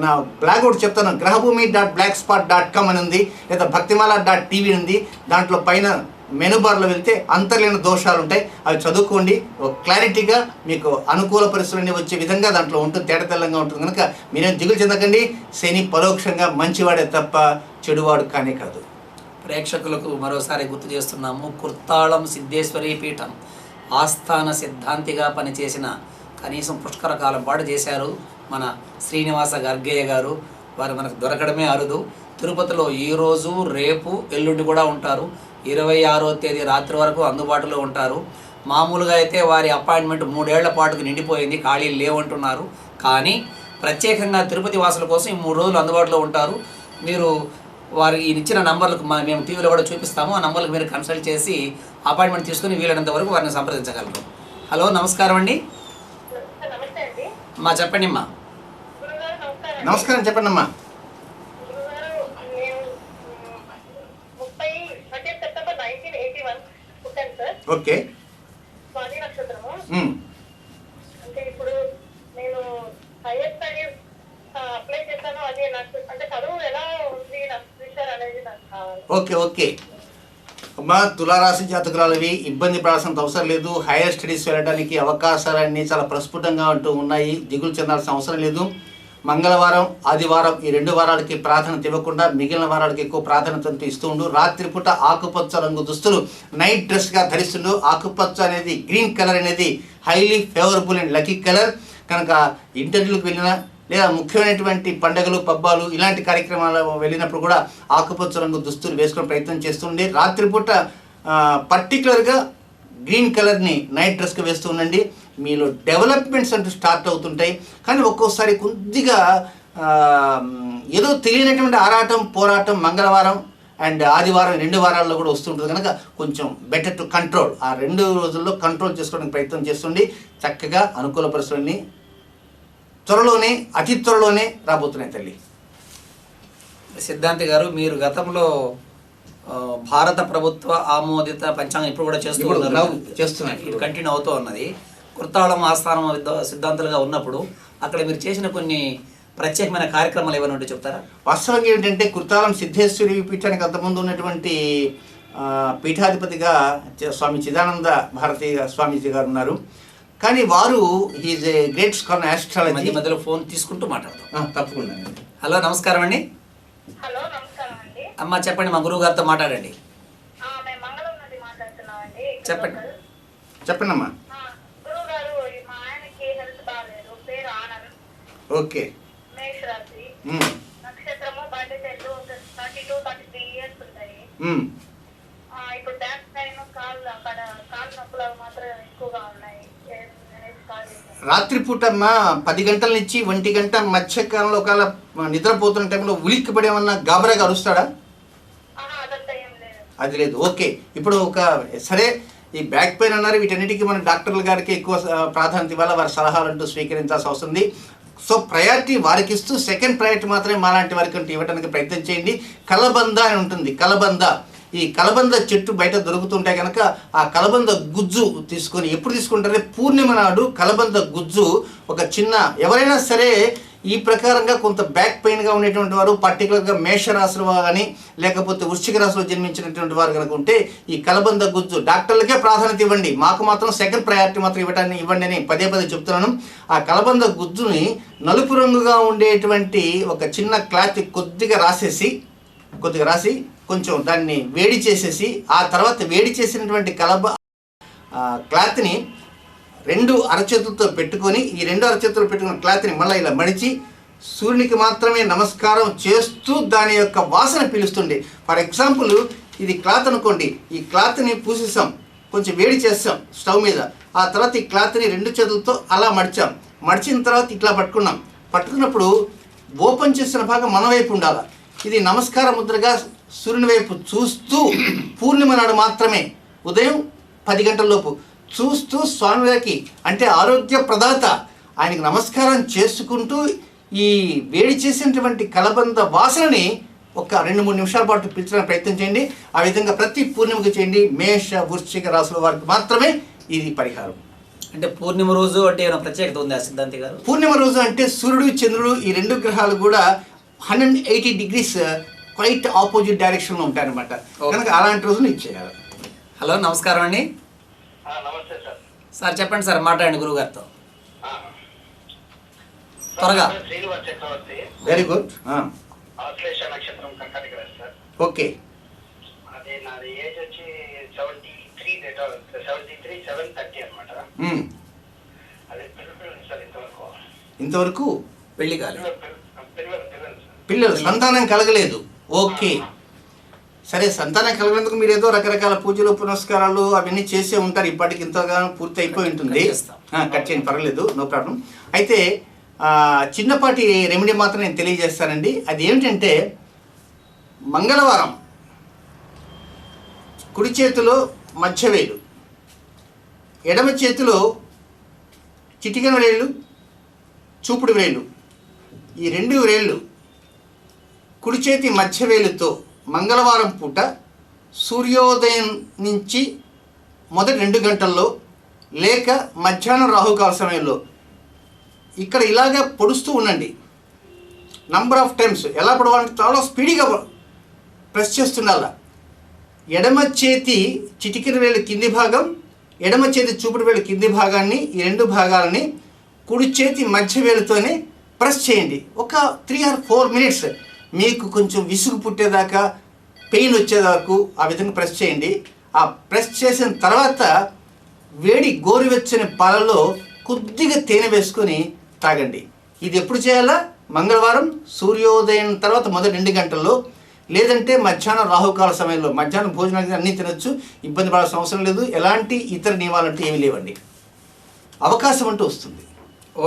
నా బ్లాగ్ అవుట్ చెప్తాను, grahbhumi.blogspot.com అని ఉంది, లేదా bhaktimala.tv ఉంది. దాంట్లో పైన మెనూ బార్లో వెళ్తే అంతర్లేని దోషాలు ఉంటాయి, అవి చదువుకోండి. ఒక క్లారిటీగా మీకు అనుకూల పరిస్థితులన్నీ వచ్చే విధంగా దాంట్లో ఉంటుంది, తేటతెల్లంగా ఉంటుంది. కనుక మీరేం దిగులు చెందకండి. శని పరోక్షంగా మంచివాడే తప్ప చెడువాడు కానే కాదు. ప్రేక్షకులకు మరోసారి గుర్తు చేస్తున్నాము, కుర్తాళం సిద్ధేశ్వరి పీఠం ఆస్థాన సిద్ధాంతిగా పనిచేసిన కనీసం పుష్కర కాలం పాటు చేశారు మన శ్రీనివాస గర్గయ్య గారు. వారు మనకు దొరకడమే అరుదు. తిరుపతిలో ఈరోజు, రేపు, ఎల్లుండి కూడా ఉంటారు. 26వ తేదీ రాత్రి వరకు అందుబాటులో ఉంటారు. మామూలుగా అయితే వారి అపాయింట్మెంట్ 3 ఏళ్ల పాటుకు నిండిపోయింది, ఖాళీలు లేవంటున్నారు. కానీ ప్రత్యేకంగా తిరుపతి వాసుల కోసం ఈ 3 రోజులు అందుబాటులో ఉంటారు. మీరు వారు ఇచ్చిన నంబర్లకు మేము టీవీలో కూడా చూపిస్తాము. ఆ నంబర్లకు మీరు కన్సల్ట్ చేసి అపాయింట్మెంట్ తీసుకుని వీలైనంత వరకు వారిని సంప్రదించగలరు. హలో, నమస్కారం అండి. అమ్మా చెప్పండి అమ్మా. గురుగారు నమస్కారం. నమస్కారం, చెప్పండి అమ్మా. గురుగారు నేను 30 సెప్టెంబర్ 1981 పుట్టాను సార్. ఓకే. స్వాతి నక్షత్రము. మ్మ్. అంటే ఇప్పుడు నేను హైయర్ స్టడీస్ అప్లై చేశాను. అది నాకు అంటే చదువు ఎలా ఉంది నాకు ఫ్యూచర్ అనేది నాకు కావాలి. ఓకే ఓకే అమ్మా, తులారాశి జాతకురాలవి ఇబ్బంది పడాల్సినంత అవసరం లేదు. హైయర్ స్టడీస్ వెళ్ళడానికి అవకాశాలన్నీ చాలా ప్రస్ఫుటంగా ఉంటూ ఉన్నాయి. దిగులు చెందాల్సిన అవసరం లేదు. మంగళవారం, ఆదివారం ఈ 2 వారాలకి ప్రాధాన్యత ఇవ్వకుండా మిగిలిన వారాలకి ఎక్కువ ప్రాధాన్యత ఇస్తూ ఉండు. రాత్రిపూట ఆకుపచ్చ రంగు దుస్తులు నైట్ డ్రెస్గా ధరిస్తుండు. ఆకుపచ్చ అనేది, గ్రీన్ కలర్ అనేది highly favourable and lucky colour కనుక ఇంటర్వ్యూలకు వెళ్ళినా లేదా ముఖ్యమైనటువంటి పండుగలు, పబ్బాలు ఇలాంటి కార్యక్రమాలు వెళ్ళినప్పుడు కూడా ఆకుపచ్చ రంగు దుస్తులు వేసుకునే ప్రయత్నం చేస్తుండే. రాత్రిపూట పర్టికులర్గా గ్రీన్ కలర్ని నైట్ డ్రెస్గా వేస్తూ ఉండండి. మీలో డెవలప్మెంట్స్ అంటూ స్టార్ట్ అవుతుంటాయి. కానీ ఒక్కోసారి కొద్దిగా ఏదో తెలియనటువంటి ఆరాటం, పోరాటం మంగళవారం అండ్ ఆదివారం 2 వారాల్లో కూడా వస్తుంటుంది కనుక కొంచెం బెటర్ టు కంట్రోల్. ఆ 2 రోజుల్లో కంట్రోల్ చేసుకోవడానికి ప్రయత్నం చేస్తుండి. చక్కగా అనుకూల పరిస్థితుల్ని త్వరలోనే, అతి త్వరలోనే రాబోతున్నాయి తల్లి. సిద్ధాంతి గారు, మీరు గతంలో భారత ప్రభుత్వ ఆమోదిత పంచాంగం ఇప్పుడు కూడా చేస్తున్నారు. ఇది కంటిన్యూ అవుతూ ఉన్నది. కృతాళం ఆస్థానం సిద్ధాంతులుగా ఉన్నప్పుడు అక్కడ మీరు చేసిన కొన్ని ప్రత్యేకమైన కార్యక్రమాలు ఏమైనా ఉంటే చెప్తారా? వాస్తవంగా ఏంటంటే కృతాళం సిద్ధేశ్వరి పీఠానికి అంతకుముందు ఉన్నటువంటి పీఠాధిపతిగా స్వామి చిదానంద భారతీ స్వామీజీ గారు ఉన్నారు. కానీ వారు is a great scholar astrology. మధ్యలో ఫోన్ తీసుకుంటూ మాట్లాడతాం. తప్పకుండా. హలో, నమస్కారం అండి. హలో నమస్కారం అండి. అమ్మ చెప్పండి, మా గురువు గారితో మాట్లాడండి. మేము మంగళం నుండి మాట్లాడుతున్నామండి. చెప్పండి అమ్మా. గురువు గారు, మా ఆయనకి హెల్త్ బాగాలేదు. పేరు ఆనంద్. ఓకే. మేష రాశి, నక్షత్రము బాధ్యతలు 32-33 ఇయర్స్ ఉంటాయి. ఇప్పుడు బ్యాక్ పెయిన్, కాళ్ళు నొప్పులు మాత్రం ఎక్కువగా ఉన్నాయి. రాత్రిపూట అమ్మా 10 గంటల నుంచి 1 గంట మధ్యకాలంలో ఒకవేళ నిద్రపోతున్న టైంలో ఉలిక్కి పడేమన్నా గాబరాగా అరుస్తాడా? అది లేదు. ఓకే. ఇప్పుడు సరే, ఈ బ్యాక్ పెయిన్ అన్నారు, వీటన్నిటికీ మన డాక్టర్ల గారికి ఎక్కువ ప్రాధాన్యత ఇవ్వాలి. వారి సలహాలు అంటూ స్వీకరించాల్సి వస్తుంది. సో ప్రయారిటీ వారికి ఇస్తూ సెకండ్ ప్రయారిటీ మాత్రమే మాలాంటి వారికి అంటూ ఇవ్వడానికి ప్రయత్నం చేయండి. కలబంద అని ఉంటుంది. కలబంద, ఈ కలబంద చెట్టు బయట దొరుకుతుంటే కనుక ఆ కలబంద గుజ్జు తీసుకొని ఎప్పుడు తీసుకుంటారే పూర్ణిమ నాడు కలబంద గుజ్జు ఒక చిన్న, ఎవరైనా సరే ఈ ప్రకారంగా కొంత బ్యాక్ పెయిన్గా ఉండేటువంటి వారు, పర్టికులర్గా మేషరాశులు కానీ లేకపోతే వృశ్చిక రాశిలో జన్మించినటువంటి వారు కనుక ఉంటే ఈ కలబంద గుజ్జు డాక్టర్లకే ప్రాధాన్యత ఇవ్వండి. మాకు మాత్రం సెకండ్ ప్రయారిటీ మాత్రం ఇవ్వండి అని పదే చెప్తున్నాను. ఆ కలబంద గుజ్జుని నలుపు రంగుగా ఉండేటువంటి ఒక చిన్న క్లాత్ కొద్దిగా రాసి కొంచెం దాన్ని వేడి చేసేసి ఆ తర్వాత వేడి చేసినటువంటి క్లాత్ని 2 అరచేతులతో పెట్టుకొని, ఈ 2 అరచేతులు పెట్టుకున్న క్లాత్ని మళ్ళీ ఇలా మడిచి సూర్యునికి మాత్రమే నమస్కారం చేస్తూ దాని యొక్క వాసన పీలుస్తుండే. ఫర్ ఎగ్జాంపుల్ ఇది క్లాత్ అనుకోండి, ఈ క్లాత్ని పూసేసాం, కొంచెం వేడి చేస్తాం స్టవ్ మీద, ఆ తర్వాత ఈ క్లాత్ని 2 చేతులతో అలా మడిచిన తర్వాత ఇట్లా పట్టుకున్నప్పుడు ఓపెన్ చేసిన భాగం మన వైపు ఉండాలి. ఇది నమస్కార ముద్రగా సూర్యుని వైపు చూస్తూ పూర్ణిమ నాడు మాత్రమే ఉదయం 10 గంటల లోపు చూస్తూ స్వామివారికి, అంటే ఆరోగ్య ప్రదాత, ఆయనకు నమస్కారం చేసుకుంటూ ఈ వేడి చేసినటువంటి కలబంద వాసనని ఒక 2-3 నిమిషాల పాటు పీల్చడానికి ప్రయత్నం చేయండి. ఆ విధంగా ప్రతి పూర్ణిమకు చేయండి. మేష వృశ్చిక రాశుల వారికి మాత్రమే ఇది పరిహారం. అంటే పూర్ణిమ రోజు అంటే ఏమైనా ప్రత్యేకత ఉంది ఆ సిద్ధాంతి గారు? పూర్ణిమ రోజు అంటే సూర్యుడు, చంద్రుడు ఈ 2 గ్రహాలు కూడా 180 degrees క్వైట్ ఆపోజిట్ డైరెక్షన్లో ఉంటాయన్నమాట. కనుక అలాంటి రోజున ఇచ్చేయాలి. హలో, నమస్కారం అండి. నమస్తే సార్. సార్ చెప్పండి సార్, మాట్లాడండి గురువు గారితో త్వరగా. శ్రీనివాస్ చక్రవర్తి. Very good. ఆశ్లేష నక్షత్రం కర్కాటక రాశి సార్. ఓకే. అదే నాది ఏజ్ వచ్చి 73/7/30 అనమాట. అదే పిల్లలు సార్. ఇంతవరకు పెళ్లి కాలేదు, పిల్లలు సంతానం కలగలేదు. ఓకే, సరే. సంతానం కలగడానికి మీరు ఏదో రకరకాల పూజలు పునస్కారాలు అవన్నీ చేసే ఉంటారు. ఇప్పటికి ఇంతగా పూర్తి అయిపోయి ఉంటుంది. కట్ చేయండి, పర్వాలేదు, నో ప్రాబ్లం. అయితే చిన్నపాటి రెమెడీ మాత్రం నేను తెలియజేస్తానండి. అది ఏమిటంటే మంగళవారం కుడి చేతిలో మధ్యవేలు, ఎడమ చేతిలో చిటికెన వేళ్ళు, చూపుడు వేలు, ఈ 2 వేళ్ళు కుడి చేతి మధ్య వేలుతో మంగళవారం పూట సూర్యోదయం నుంచి మొదటి 2 గంటల్లో లేక మధ్యాహ్నం రాహుకాల సమయంలో ఇక్కడ ఇలాగే పొడుస్తూ ఉండండి. నంబర్ ఆఫ్ టైమ్స్ ఎలా పొడవాలంటే చాలా స్పీడ్గా ప్రెస్ చేస్తుండాల. ఎడమ చేతి చిటికిన వేలు కింది భాగం, ఎడమ చేతి చూపుడు వేలు కింది భాగాన్ని, ఈ 2 భాగాలని కుడి చేతి మధ్య వేలుతోనే ప్రెస్ చేయండి. ఒక 3 or 4 minutes. మీకు కొంచెం విసుగు పుట్టేదాకా, పెయిన్ వచ్చేదాకా ఆ విధంగా ప్రెస్ చేయండి. ఆ ప్రెస్ చేసిన తర్వాత వేడి గోరువెచ్చని పాలలో కొద్దిగా తేనె వేసుకొని తాగండి. ఇది ఎప్పుడు చేయాలా? మంగళవారం సూర్యోదయం తర్వాత మొదటి 2 గంటల్లో, లేదంటే మధ్యాహ్నం రాహుకాల సమయంలో. మధ్యాహ్నం భోజనానికి అన్నీ తినొచ్చు, ఇబ్బంది పడాల్సిన అవసరం లేదు. ఎలాంటి ఇతర నియమాలంటూ ఏమీ లేవండి. అవకాశం అంటూ వస్తుంది.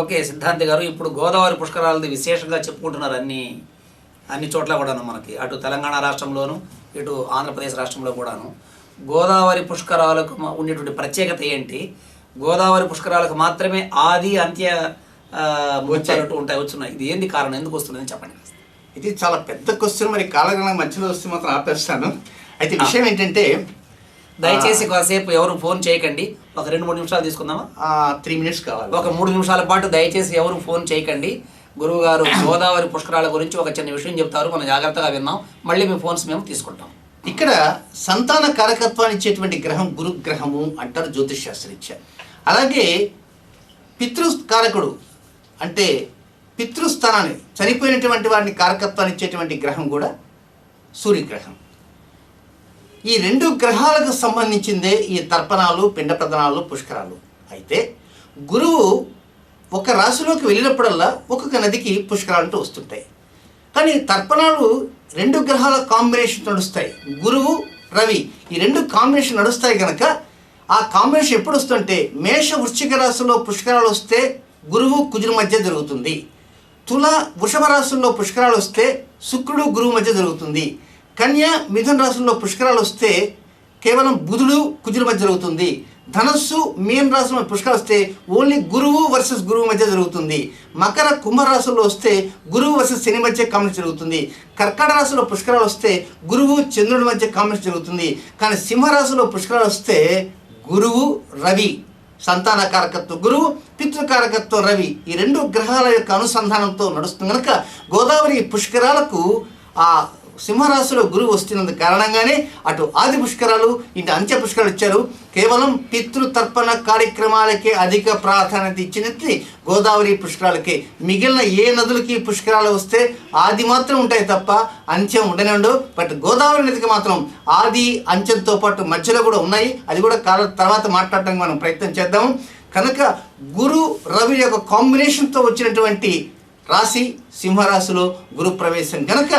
ఓకే సిద్ధాంతి గారు, ఇప్పుడు గోదావరి పుష్కరాలది విశేషంగా చెప్పుకుంటున్నారు అన్ని చోట్ల కూడాను. మనకి అటు తెలంగాణ రాష్ట్రంలోను, ఇటు ఆంధ్రప్రదేశ్ రాష్ట్రంలో కూడాను గోదావరి పుష్కరాలకు ఉండేటువంటి ప్రత్యేకత ఏంటి? గోదావరి పుష్కరాలకు మాత్రమే ఆది అంత్య వచ్చేటట్టు వచ్చున్నాయి. ఇది ఏంది కారణం, ఎందుకు వస్తుందని చెప్పండి. ఇది చాలా పెద్ద క్వశ్చన్. మరి కాలగణన మధ్యలో వస్తే మాత్రం ఆపేస్తాను. అయితే విషయం ఏంటంటే, దయచేసి కాసేపు ఎవరు ఫోన్ చేయకండి. ఒక 2-3 నిమిషాలు తీసుకుందామా? 3 minutes కావాలి. ఒక 3 నిమిషాల పాటు దయచేసి ఎవరు ఫోన్ చేయకండి. గురువు గారు గోదావరి పుష్కరాల గురించి ఒక చిన్న విషయం చెప్తారు, మనం జాగ్రత్తగా విన్నాం. మళ్ళీ మీ ఫోన్స్ మేము తీసుకుంటాం. ఇక్కడ సంతాన కారకత్వాన్ని ఇచ్చేటువంటి గ్రహం గురుగ్రహము అంటారు జ్యోతిష్ శాస్త్రరీత్యా. అలాగే పితృకారకుడు అంటే పితృస్థానాన్ని, చనిపోయినటువంటి వారిని కారకత్వాన్ని ఇచ్చేటువంటి గ్రహం కూడా సూర్యగ్రహం. ఈ 2 గ్రహాలకు సంబంధించిందే ఈ తర్పణాలు, పిండ ప్రదానాలు, పుష్కరాలు. అయితే గురువు ఒక రాశిలోకి వెళ్ళినప్పుడల్లా ఒక్కొక్క నదికి పుష్కరాలు అంటూ వస్తుంటాయి. కానీ తర్పణాలు 2 గ్రహాల కాంబినేషన్ నడుస్తాయి. గురువు, రవి ఈ 2 కాంబినేషన్ నడుస్తాయి కనుక ఆ కాంబినేషన్ ఎప్పుడు వస్తుంటే, మేష వృశ్చిక రాశిలో పుష్కరాలు వస్తే గురువు కుజుని మధ్య జరుగుతుంది. తుల వృషభ రాశుల్లో పుష్కరాలు వస్తే శుక్రుడు గురువు మధ్య జరుగుతుంది. కన్య మిథున రాశుల్లో పుష్కరాలు వస్తే కేవలం బుధుడు కుజుల మధ్య జరుగుతుంది. ధనస్సు మీన రాశిలో పుష్కరాలు వస్తే ఓన్లీ గురువు వర్సెస్ గురువు మధ్య జరుగుతుంది. మకర కుంభరాశుల్లో వస్తే గురువు వర్సెస్ శని మధ్య కాంబినేషన్ జరుగుతుంది. కర్కాటక రాశిలో పుష్కరాలు వస్తే గురువు చంద్రుడి మధ్య కాంబినేషన్ జరుగుతుంది. కానీ సింహరాశిలో పుష్కరాలు వస్తే గురువు రవి సంతాన కారకత్వం గురువు, పితృకారకత్వం రవి, ఈ 2 గ్రహాల యొక్క అనుసంధానంతో నడుస్తుంది కనుక గోదావరి పుష్కరాలకు ఆ సింహరాశిలో గురువు వస్తున్నందు కారణంగానే అటు ఆది పుష్కరాలు, ఇటు అంత్య పుష్కరాలు ఇచ్చారు. కేవలం పితృతర్పణ కార్యక్రమాలకే అధిక ప్రాధాన్యత ఇచ్చినట్టు గోదావరి పుష్కరాలకే. మిగిలిన ఏ నదులకి పుష్కరాలు వస్తే ఆది మాత్రం ఉంటాయి తప్ప అంత్యం ఉండనే ఉండవు. బట్ గోదావరి నదికి మాత్రం ఆది అంత్యంతో పాటు మధ్యలో కూడా ఉన్నాయి. అది కూడా తర్వాత మాట్లాడటానికి మనం ప్రయత్నం చేద్దాము. కనుక గురు రవి యొక్క కాంబినేషన్తో వచ్చినటువంటి రాశి సింహరాశిలో గురు ప్రవేశం కనుక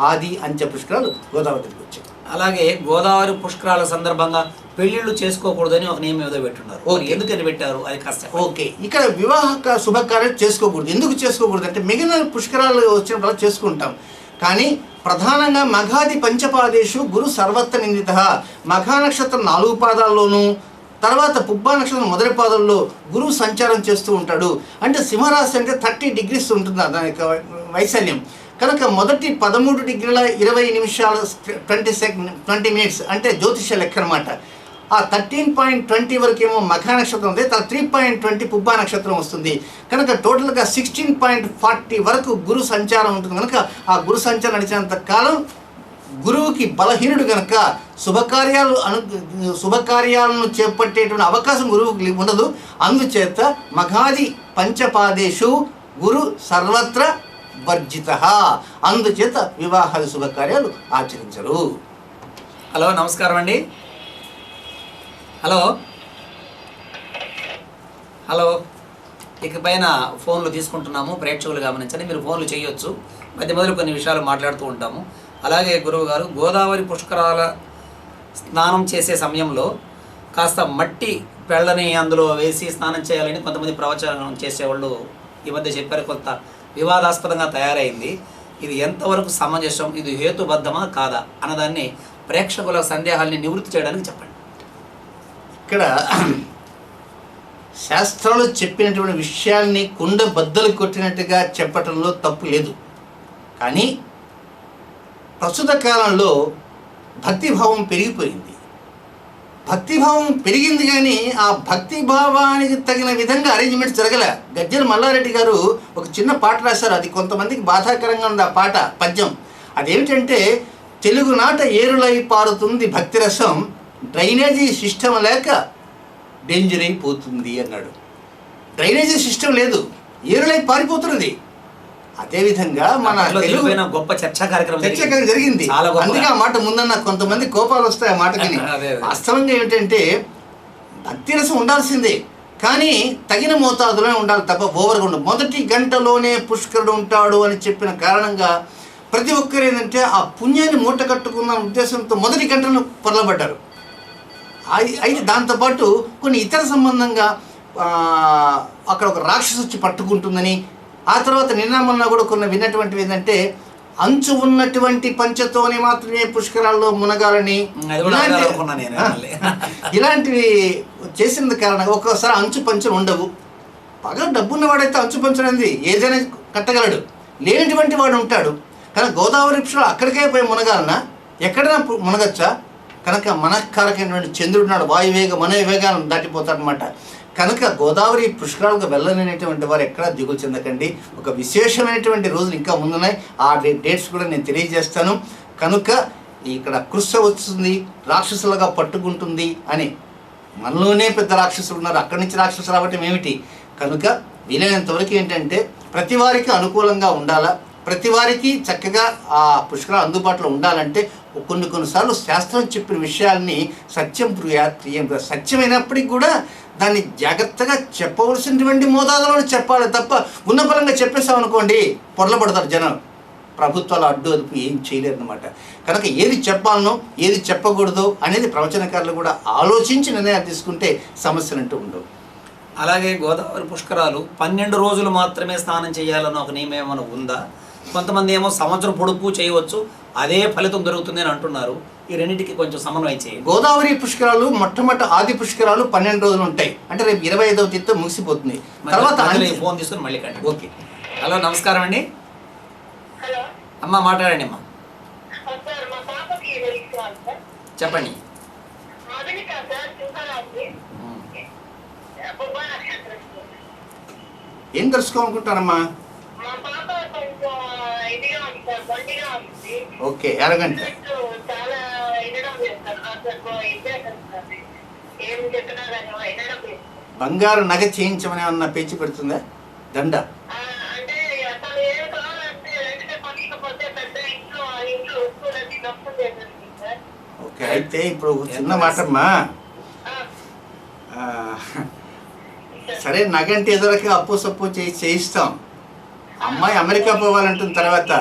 ఆది అంత్య పుష్కరాలు గోదావరికి వచ్చాయి. అలాగే గోదావరి పుష్కరాల సందర్భంగా పెళ్లిళ్ళు చేసుకోకూడదని ఒక నియమం ఏదో పెట్టున్నారు. ఎందుకని పెట్టారు అది కాస్త? ఓకే, ఇక్కడ వివాహ శుభకార్యాలు చేసుకోకూడదు. ఎందుకు చేసుకోకూడదు అంటే మిగిలిన పుష్కరాలు వచ్చినప్పుడు చేసుకుంటాం. కానీ ప్రధానంగా మఘాది పంచపాదేశు గురు సర్వత్ర నిందిత. మఘా నక్షత్రం 4 పాదాల్లోనూ, తర్వాత పుబ్బా నక్షత్రం మొదటి పాదంలో గురువు సంచారం చేస్తూ ఉంటాడు. అంటే సింహరాశి అంటే 30 degrees ఉంటుంది దాని యొక్క వైశాల్యం. కనుక మొదటి 13 డిగ్రీల 20 నిమిషాలు 20 minutes అంటే జ్యోతిష లెక్క అనమాట. ఆ 13.20 వరకు ఏమో మఘా నక్షత్రం ఉంది, తర్వాత 3.20 పుబ్బా నక్షత్రం వస్తుంది. కనుక టోటల్గా 16.40 వరకు గురు సంచారం ఉంటుంది. కనుక ఆ గురు సంచారం నడిచినంత కాలం గురువుకి బలహీనుడు కనుక శుభకార్యాలను చేపట్టేటువంటి అవకాశం గురువుకి ఉండదు. అందుచేత మఘాది పంచపాదేశు గురు సర్వత్ర వర్జిత. అందుచేత వివాహాది శుభకార్యాలు ఆచరించరు. హలో, నమస్కారం అండి. హలో హలో ఇకపైన ఫోన్లు తీసుకుంటున్నాము, ప్రేక్షకులు గమనించండి. మీరు ఫోన్లు చేయొచ్చు, మధ్య మధ్యలో కొన్ని విషయాలు మాట్లాడుతూ ఉంటాము. అలాగే గురువు గారు గోదావరి పుష్కరాల స్నానం చేసే సమయంలో కాస్త మట్టి పెళ్ళని అందులో వేసి స్నానం చేయాలని కొంతమంది ప్రవచనం చేసేవాళ్ళు ఈ మధ్య చెప్పారు. కొంత వివాదాస్పదంగా తయారైంది. ఇది ఎంతవరకు సమంజసం, ఇది హేతుబద్ధమా కాదా అన్నదాన్ని ప్రేక్షకుల సందేహాల్ని నివృత్తి చేయడానికి చెప్పండి. ఇక్కడ శాస్త్రాలు చెప్పినటువంటి విషయాల్ని కుండ బద్దలు కొట్టినట్టుగా చెప్పటంలో తప్పు లేదు. కానీ ప్రస్తుత కాలంలో భక్తిభావం పెరిగిపోయింది. భక్తిభావం పెరిగింది కానీ ఆ భక్తిభావానికి తగిన విధంగా అరేంజ్మెంట్ జరగలే. గజ్జల మల్లారెడ్డి గారు ఒక చిన్న పాట రాశారు. అది కొంతమందికి బాధాకరంగా ఉంది ఆ పాట, పద్యం. అదేమిటంటే, తెలుగునాట ఏరులై పారుతుంది భక్తిరసం, డ్రైనేజీ సిస్టమ్ లేక డేంజర్ అయిపోతుంది అన్నాడు. డ్రైనేజీ సిస్టమ్ లేదు, ఏరులై పారిపోతున్నది. అదేవిధంగా మన తెలుగు గొప్ప చర్చా కార్యక్రమం జరిగింది. అందుకే ఆ మాట ముందన్న కొంతమంది కోపాలు వస్తాయి ఆ మాటకి. వాస్తవంగా ఏమిటంటే, భక్తి రసం ఉండాల్సిందే, కానీ తగిన మోతాదులోనే ఉండాలి తప్ప ఓవర్గా ఉండదు. మొదటి గంటలోనే పుష్కరుడు ఉంటాడు అని చెప్పిన కారణంగా ప్రతి ఒక్కరు ఏంటంటే ఆ పుణ్యాన్ని మూట కట్టుకున్న ఉద్దేశంతో మొదటి గంటను పొరలబడ్డారు. అయితే దాంతోపాటు కొన్ని ఇతర సంబంధంగా అక్కడ ఒక రాక్షసు వచ్చి పట్టుకుంటుందని, ఆ తర్వాత నిన్న మొన్న కూడా కొన్ని విన్నటువంటివి ఏంటంటే, అంచు ఉన్నటువంటి పంచతోనే మాత్రమే పుష్కరాల్లో మునగాలని, ఇలాంటివి చేసిన కారణంగా ఒక్కోసారి అంచు పంచులు ఉండవు. బాగా డబ్బున్నవాడైతే అంచు పంచులు అనేది ఏదైనా కట్టగలడు, లేనటువంటి వాడు ఉంటాడు. కానీ గోదావరి పుష్కరాలు అక్కడికే పోయి మునగాలన్నా ఎక్కడైనా మునగచ్చా? కనుక మనఃకారకమైనటువంటి చంద్రుడు నాడు వాయువేగ మనోవేగాలను దాటిపోతాడనమాట. కనుక గోదావరి పుష్కరాలకు వెళ్ళలేనటువంటి వారు ఎక్కడా దిగులు చెందకండి. ఒక విశేషమైనటువంటి రోజులు ఇంకా ముందున్నాయి, ఆ డేట్స్ కూడా నేను తెలియజేస్తాను. కనుక ఇక్కడ కృష్ణ వస్తుంది, రాక్షసులుగా పట్టుకుంటుంది అని, మనలోనే పెద్ద రాక్షసులు ఉన్నారు, అక్కడి నుంచి రాక్షసులు రావటం ఏమిటి? కనుక వీలైనంత వరకు ఏంటంటే ప్రతి వారికి అనుకూలంగా ఉండాలా, ప్రతి వారికి చక్కగా ఆ పుష్కరాలు అందుబాటులో ఉండాలంటే కొన్నిసార్లు శాస్త్రం చెప్పిన విషయాల్ని సత్యమైనప్పటికీ కూడా దాన్ని జాగ్రత్తగా చెప్పవలసినటువంటి మోతాదులో చెప్పాలి తప్ప ఉన్న పరంగా చెప్పేసామనుకోండి పొరలబడతారు జనం. ప్రభుత్వాలు అడ్డు అదుపు ఏం చేయలేరు అన్నమాట. కనుక ఏది చెప్పాలనో ఏది చెప్పకూడదో అనేది ప్రవచనకారులు కూడా ఆలోచించి నిర్ణయాలు తీసుకుంటే సమస్యలు అంటూ ఉండవు. అలాగే గోదావరి పుష్కరాలు 12 రోజులు మాత్రమే స్నానం చేయాలన్న ఒక నియమం ఏమైనా ఉందా? కొంతమంది ఏమో సంవత్సరం పొడుపు చేయవచ్చు, అదే ఫలితం దొరుకుతుంది అని అంటున్నారు. ఈ రెండింటికి కొంచెం సమన్వయం చేయండి. గోదావరి పుష్కరాలు మొట్టమొదటి ఆది పుష్కరాలు 12 రోజులు ఉంటాయి, అంటే రేపు 25వ తేదీతో ముగిసిపోతుంది. తర్వాత ఫోన్ తీసుకుని మళ్ళీ కండి. ఓకే, హలో, నమస్కారం అండి. అమ్మ మాట్లాడండి అమ్మా, చెప్పండి. ఏం తెలుసుకోవాలనుకుంటారమ్మా? ఓకే, అరగంట. బంగారు నగ చేయించమని ఏమన్నా పేచి పెడుతుందా? దండ? ఓకే, అయితే ఇప్పుడు చిన్న మాటమ్మా, సరే నగంటే ఎదురకి అప్పు సప్పు చేయిస్తాం. అమ్మాయి అమెరికా పోవాలంటుంది తర్వాత.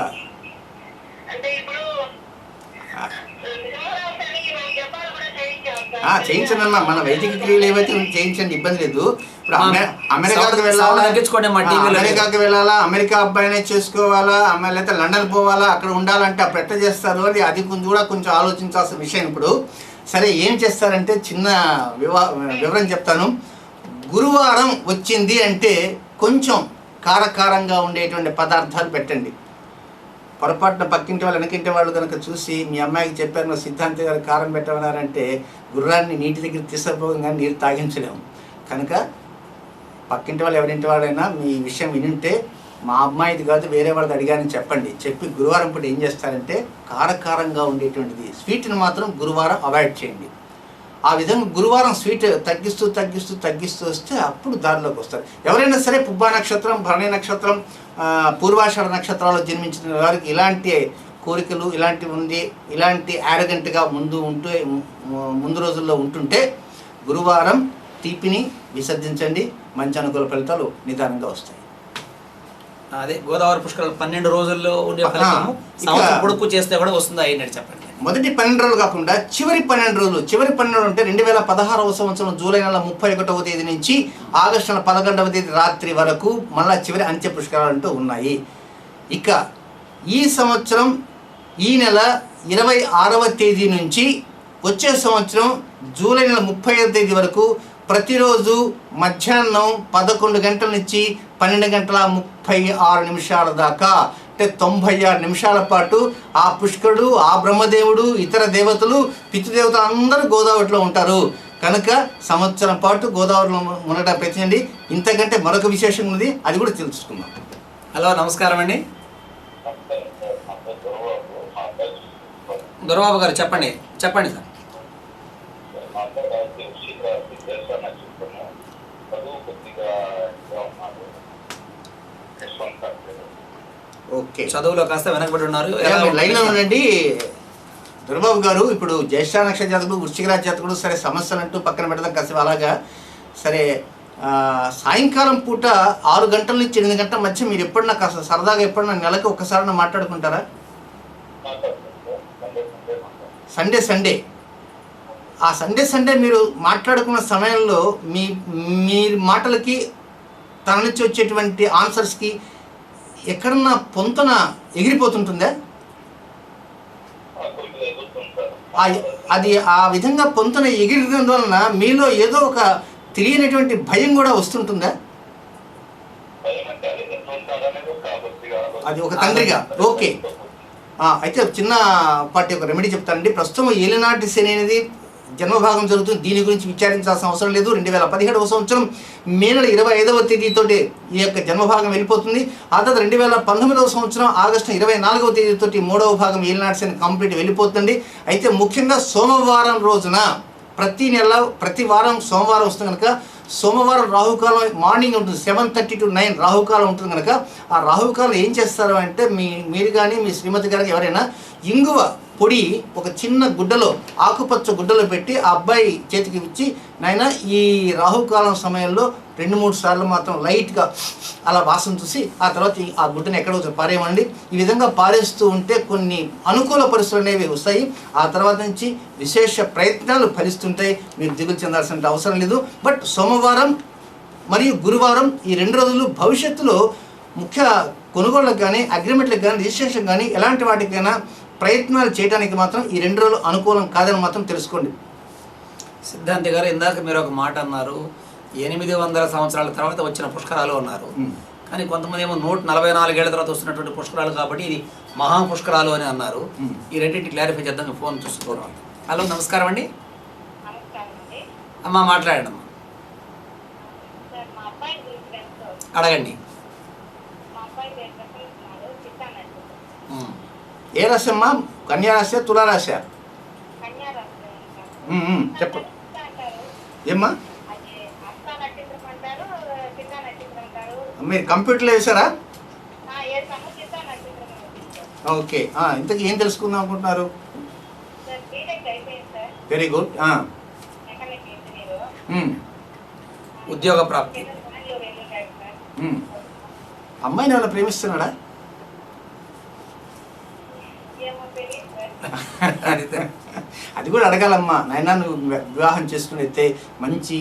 చేయించనమ్మా, మన వైదిక క్రియలు ఏవైతే చేయించండి, ఇబ్బంది లేదు. ఇప్పుడు అమెరికాకి వెళ్ళాలా, అమెరికా అబ్బాయినే చేసుకోవాలా, అమ్మాయి లేకపోతే లండన్ పోవాలా, అక్కడ ఉండాలంటే అప్పుడు ఎట్లా చేస్తారు అని అది కూడా కొంచెం ఆలోచించాల్సిన విషయం. ఇప్పుడు సరే ఏం చేస్తారంటే చిన్న వివరం చెప్తాను. గురువారం వచ్చింది అంటే కొంచెం కారకారంగా ఉండేటువంటి పదార్థాలు పెట్టండి. పొరపాటున పక్కింటి వాళ్ళు వెనకింటి వాళ్ళు కనుక చూసి మీ అమ్మాయికి చెప్పారు మా సిద్ధాంతి గారు కారం పెట్టమన్నారంటే గుర్రాన్ని నీటి దగ్గర తీసుకుపోగా కానీ నీరు తాగించలేము. కనుక పక్కింటి వాళ్ళు ఎవరింటి వాళ్ళైనా మీ విషయం వినింటే మా అమ్మాయిది కాదు వేరే వాళ్ళది అడిగారని చెప్పండి. చెప్పి గురువారం పూట ఏం చేస్తారంటే కారకారంగా ఉండేటువంటిది స్వీట్ని మాత్రం గురువారం అవాయిడ్ చేయండి. ఆ విధంగా గురువారం స్వీట్ తగ్గిస్తూ వస్తే అప్పుడు దారిలోకి వస్తారు. ఎవరైనా సరే పుబ్బా నక్షత్రం, భరణి నక్షత్రం, పూర్వాషాఢ నక్షత్రాల్లో జన్మించిన వారికి ఇలాంటి కోరికలు ఇలాంటివి ఉంది, ఇలాంటి యారగెంట్గా ముందు రోజుల్లో ఉంటుంటే గురువారం తీపిని విసర్జించండి, మంచి అనుకూల ఫలితాలు నిదానంగా వస్తాయి. అదే గోదావరి పుష్కరాలు 12 రోజుల్లో ఉండే ఫలితము పొడుపు చేస్తే కూడా వస్తుందా అయినట్టు చెప్పండి. మొదటి 12 రోజులు కాకుండా చివరి 12 రోజులు. చివరి 12 అంటే 2016వ సంవత్సరం జూలై నెల 31వ తేదీ నుంచి ఆగస్టు నెల 11వ తేదీ రాత్రి వరకు మళ్ళా చివరి అంత్య పుష్కరాలు అంటూ ఉన్నాయి. ఇక ఈ సంవత్సరం ఈ నెల 26వ తేదీ నుంచి వచ్చే సంవత్సరం జూలై నెల 30వ తేదీ వరకు ప్రతిరోజు మధ్యాహ్నం 11 గంటల నుంచి 12:36 దాకా, అంటే 96 నిమిషాల పాటు ఆ పుష్కరుడు, ఆ బ్రహ్మదేవుడు, ఇతర దేవతలు, పితృదేవతలు అందరూ గోదావరిలో ఉంటారు. కనుక సంవత్సరం పాటు గోదావరిలో మునగడం ప్రయత్నించండి. ఇంతకంటే మరొక విశేషం ఉంది, అది కూడా తెలుసుకుందాం. హలో, నమస్కారం అండి. దొరబాబు గారు చెప్పండి చెప్పండి సార్. ఓకే, చదువులో కాస్త వెనకబడి ఉన్నారు. లైన్లో ఉండండి దొరబాబు గారు. ఇప్పుడు జ్యేష్ఠ నక్షత్ర జాతకుడు, వృశ్చిక రాశి జాతకుడు సరే సమస్యలు అంటూ పక్కన పెడదాం కాసేపు. అలాగా సరే, సాయంకాలం పూట 6 గంటల నుంచి 8 గంటల మధ్య మీరు ఎప్పుడన్నా కాస్త సరదాగా ఎప్పుడన్నా నెలకు ఒక్కసారి మాట్లాడుకుంటారా? సండే ఆ సండే మీరు మాట్లాడుకున్న సమయంలో మీ మాటలకి తన నుంచి వచ్చేటువంటి ఆన్సర్స్కి ఎక్కడన్నా పొంతన ఎగిరిపోతుంటుందా? అది ఆ విధంగా పొంతన ఎగిరిన వలన మీలో ఏదో ఒక తెలియనటువంటి భయం కూడా వస్తుంటుందా? అది ఒక తండ్రిగా. ఓకే, అయితే చిన్న పార్టీ ఒక రెమెడీ చెప్తానండి. ప్రస్తుతం ఏలినాటి శని అనేది జన్మభాగం జరుగుతుంది. దీని గురించి విచారించాల్సిన అవసరం లేదు. 2017వ సంవత్సరం మే నెల 25వ తేదీతోటి ఈ యొక్క జన్మభాగం వెళ్ళిపోతుంది. ఆ తర్వాత 2019వ సంవత్సరం ఆగస్టు 24వ తేదీతోటి 3వ భాగం ఏలినాటి శని కంప్లీట్ వెళ్ళిపోతుంది. అయితే ముఖ్యంగా సోమవారం రోజున ప్రతి వారం సోమవారం వస్తుంది కనుక సోమవారం రాహుకాలం మార్నింగ్ ఉంటుంది, 7:30 to 9 రాహుకాలం ఉంటుంది కనుక ఆ రాహుకాలం ఏం చేస్తారు అంటే మీరు కానీ మీ శ్రీమతి గారికి ఎవరైనా ఇంగువ పొడి ఒక చిన్న గుడ్డలో, ఆకుపచ్చ గుడ్డలో పెట్టి ఆ అబ్బాయి చేతికి ఇచ్చి, నాయన ఈ రాహుకాలం సమయంలో 2-3 సార్లు మాత్రం లైట్గా అలా వాసన చూసి ఆ తర్వాత ఆ గుడ్డని ఎక్కడో పారేయమండి. ఈ విధంగా పారేస్తూ ఉంటే కొన్ని అనుకూల పరిస్థితులు అనేవి వస్తాయి. ఆ తర్వాత నుంచి విశేష ప్రయత్నాలు ఫలిస్తుంటాయి. మీరు దిగులు చెందాల్సిన అవసరం లేదు. బట్ సోమవారం మరియు గురువారం ఈ 2 రోజులు భవిష్యత్తులో ముఖ్య కొనుగోళ్ళకు కానీ, అగ్రిమెంట్లకు కానీ, రిజిస్ట్రేషన్ కానీ ఎలాంటి వాటికైనా ప్రయత్నాలు చేయడానికి మాత్రం ఈ 2 రోజులు అనుకూలం కాదని మాత్రం తెలుసుకోండి. సిద్ధాంతి గారు, ఇందాక మీరు ఒక మాట అన్నారు, 800 సంవత్సరాల తర్వాత వచ్చిన పుష్కరాలు అన్నారు. కానీ కొంతమంది ఏమో 144 ఏళ్ల తర్వాత వస్తున్నటువంటి పుష్కరాలు కాబట్టి ఇది మహా పుష్కరాలు అని అన్నారు. ఈ రెండింటి క్లారిఫై చేద్దాం. ఫోన్ చూసుకోవడం. హలో, నమస్కారం అండి. అమ్మా, మాట్లాడండి అమ్మా. అడగండి. ఏ రాశి అమ్మా? కన్యా రాశి, తులారాశి? చెప్ప ఏమ్మా, మీరు కంప్యూటర్లో వేసారా? ఓకే, ఇంతకీ ఏం తెలుసుకుందాం అనుకుంటున్నారు? Very good. ఉద్యోగ ప్రాప్తి. అమ్మాయిని ఏమైనా ప్రేమిస్తున్నాడా? అది కూడా అడగాలమ్మా. నాయన, నువ్వు వివాహం చేసుకుని అయితే మంచి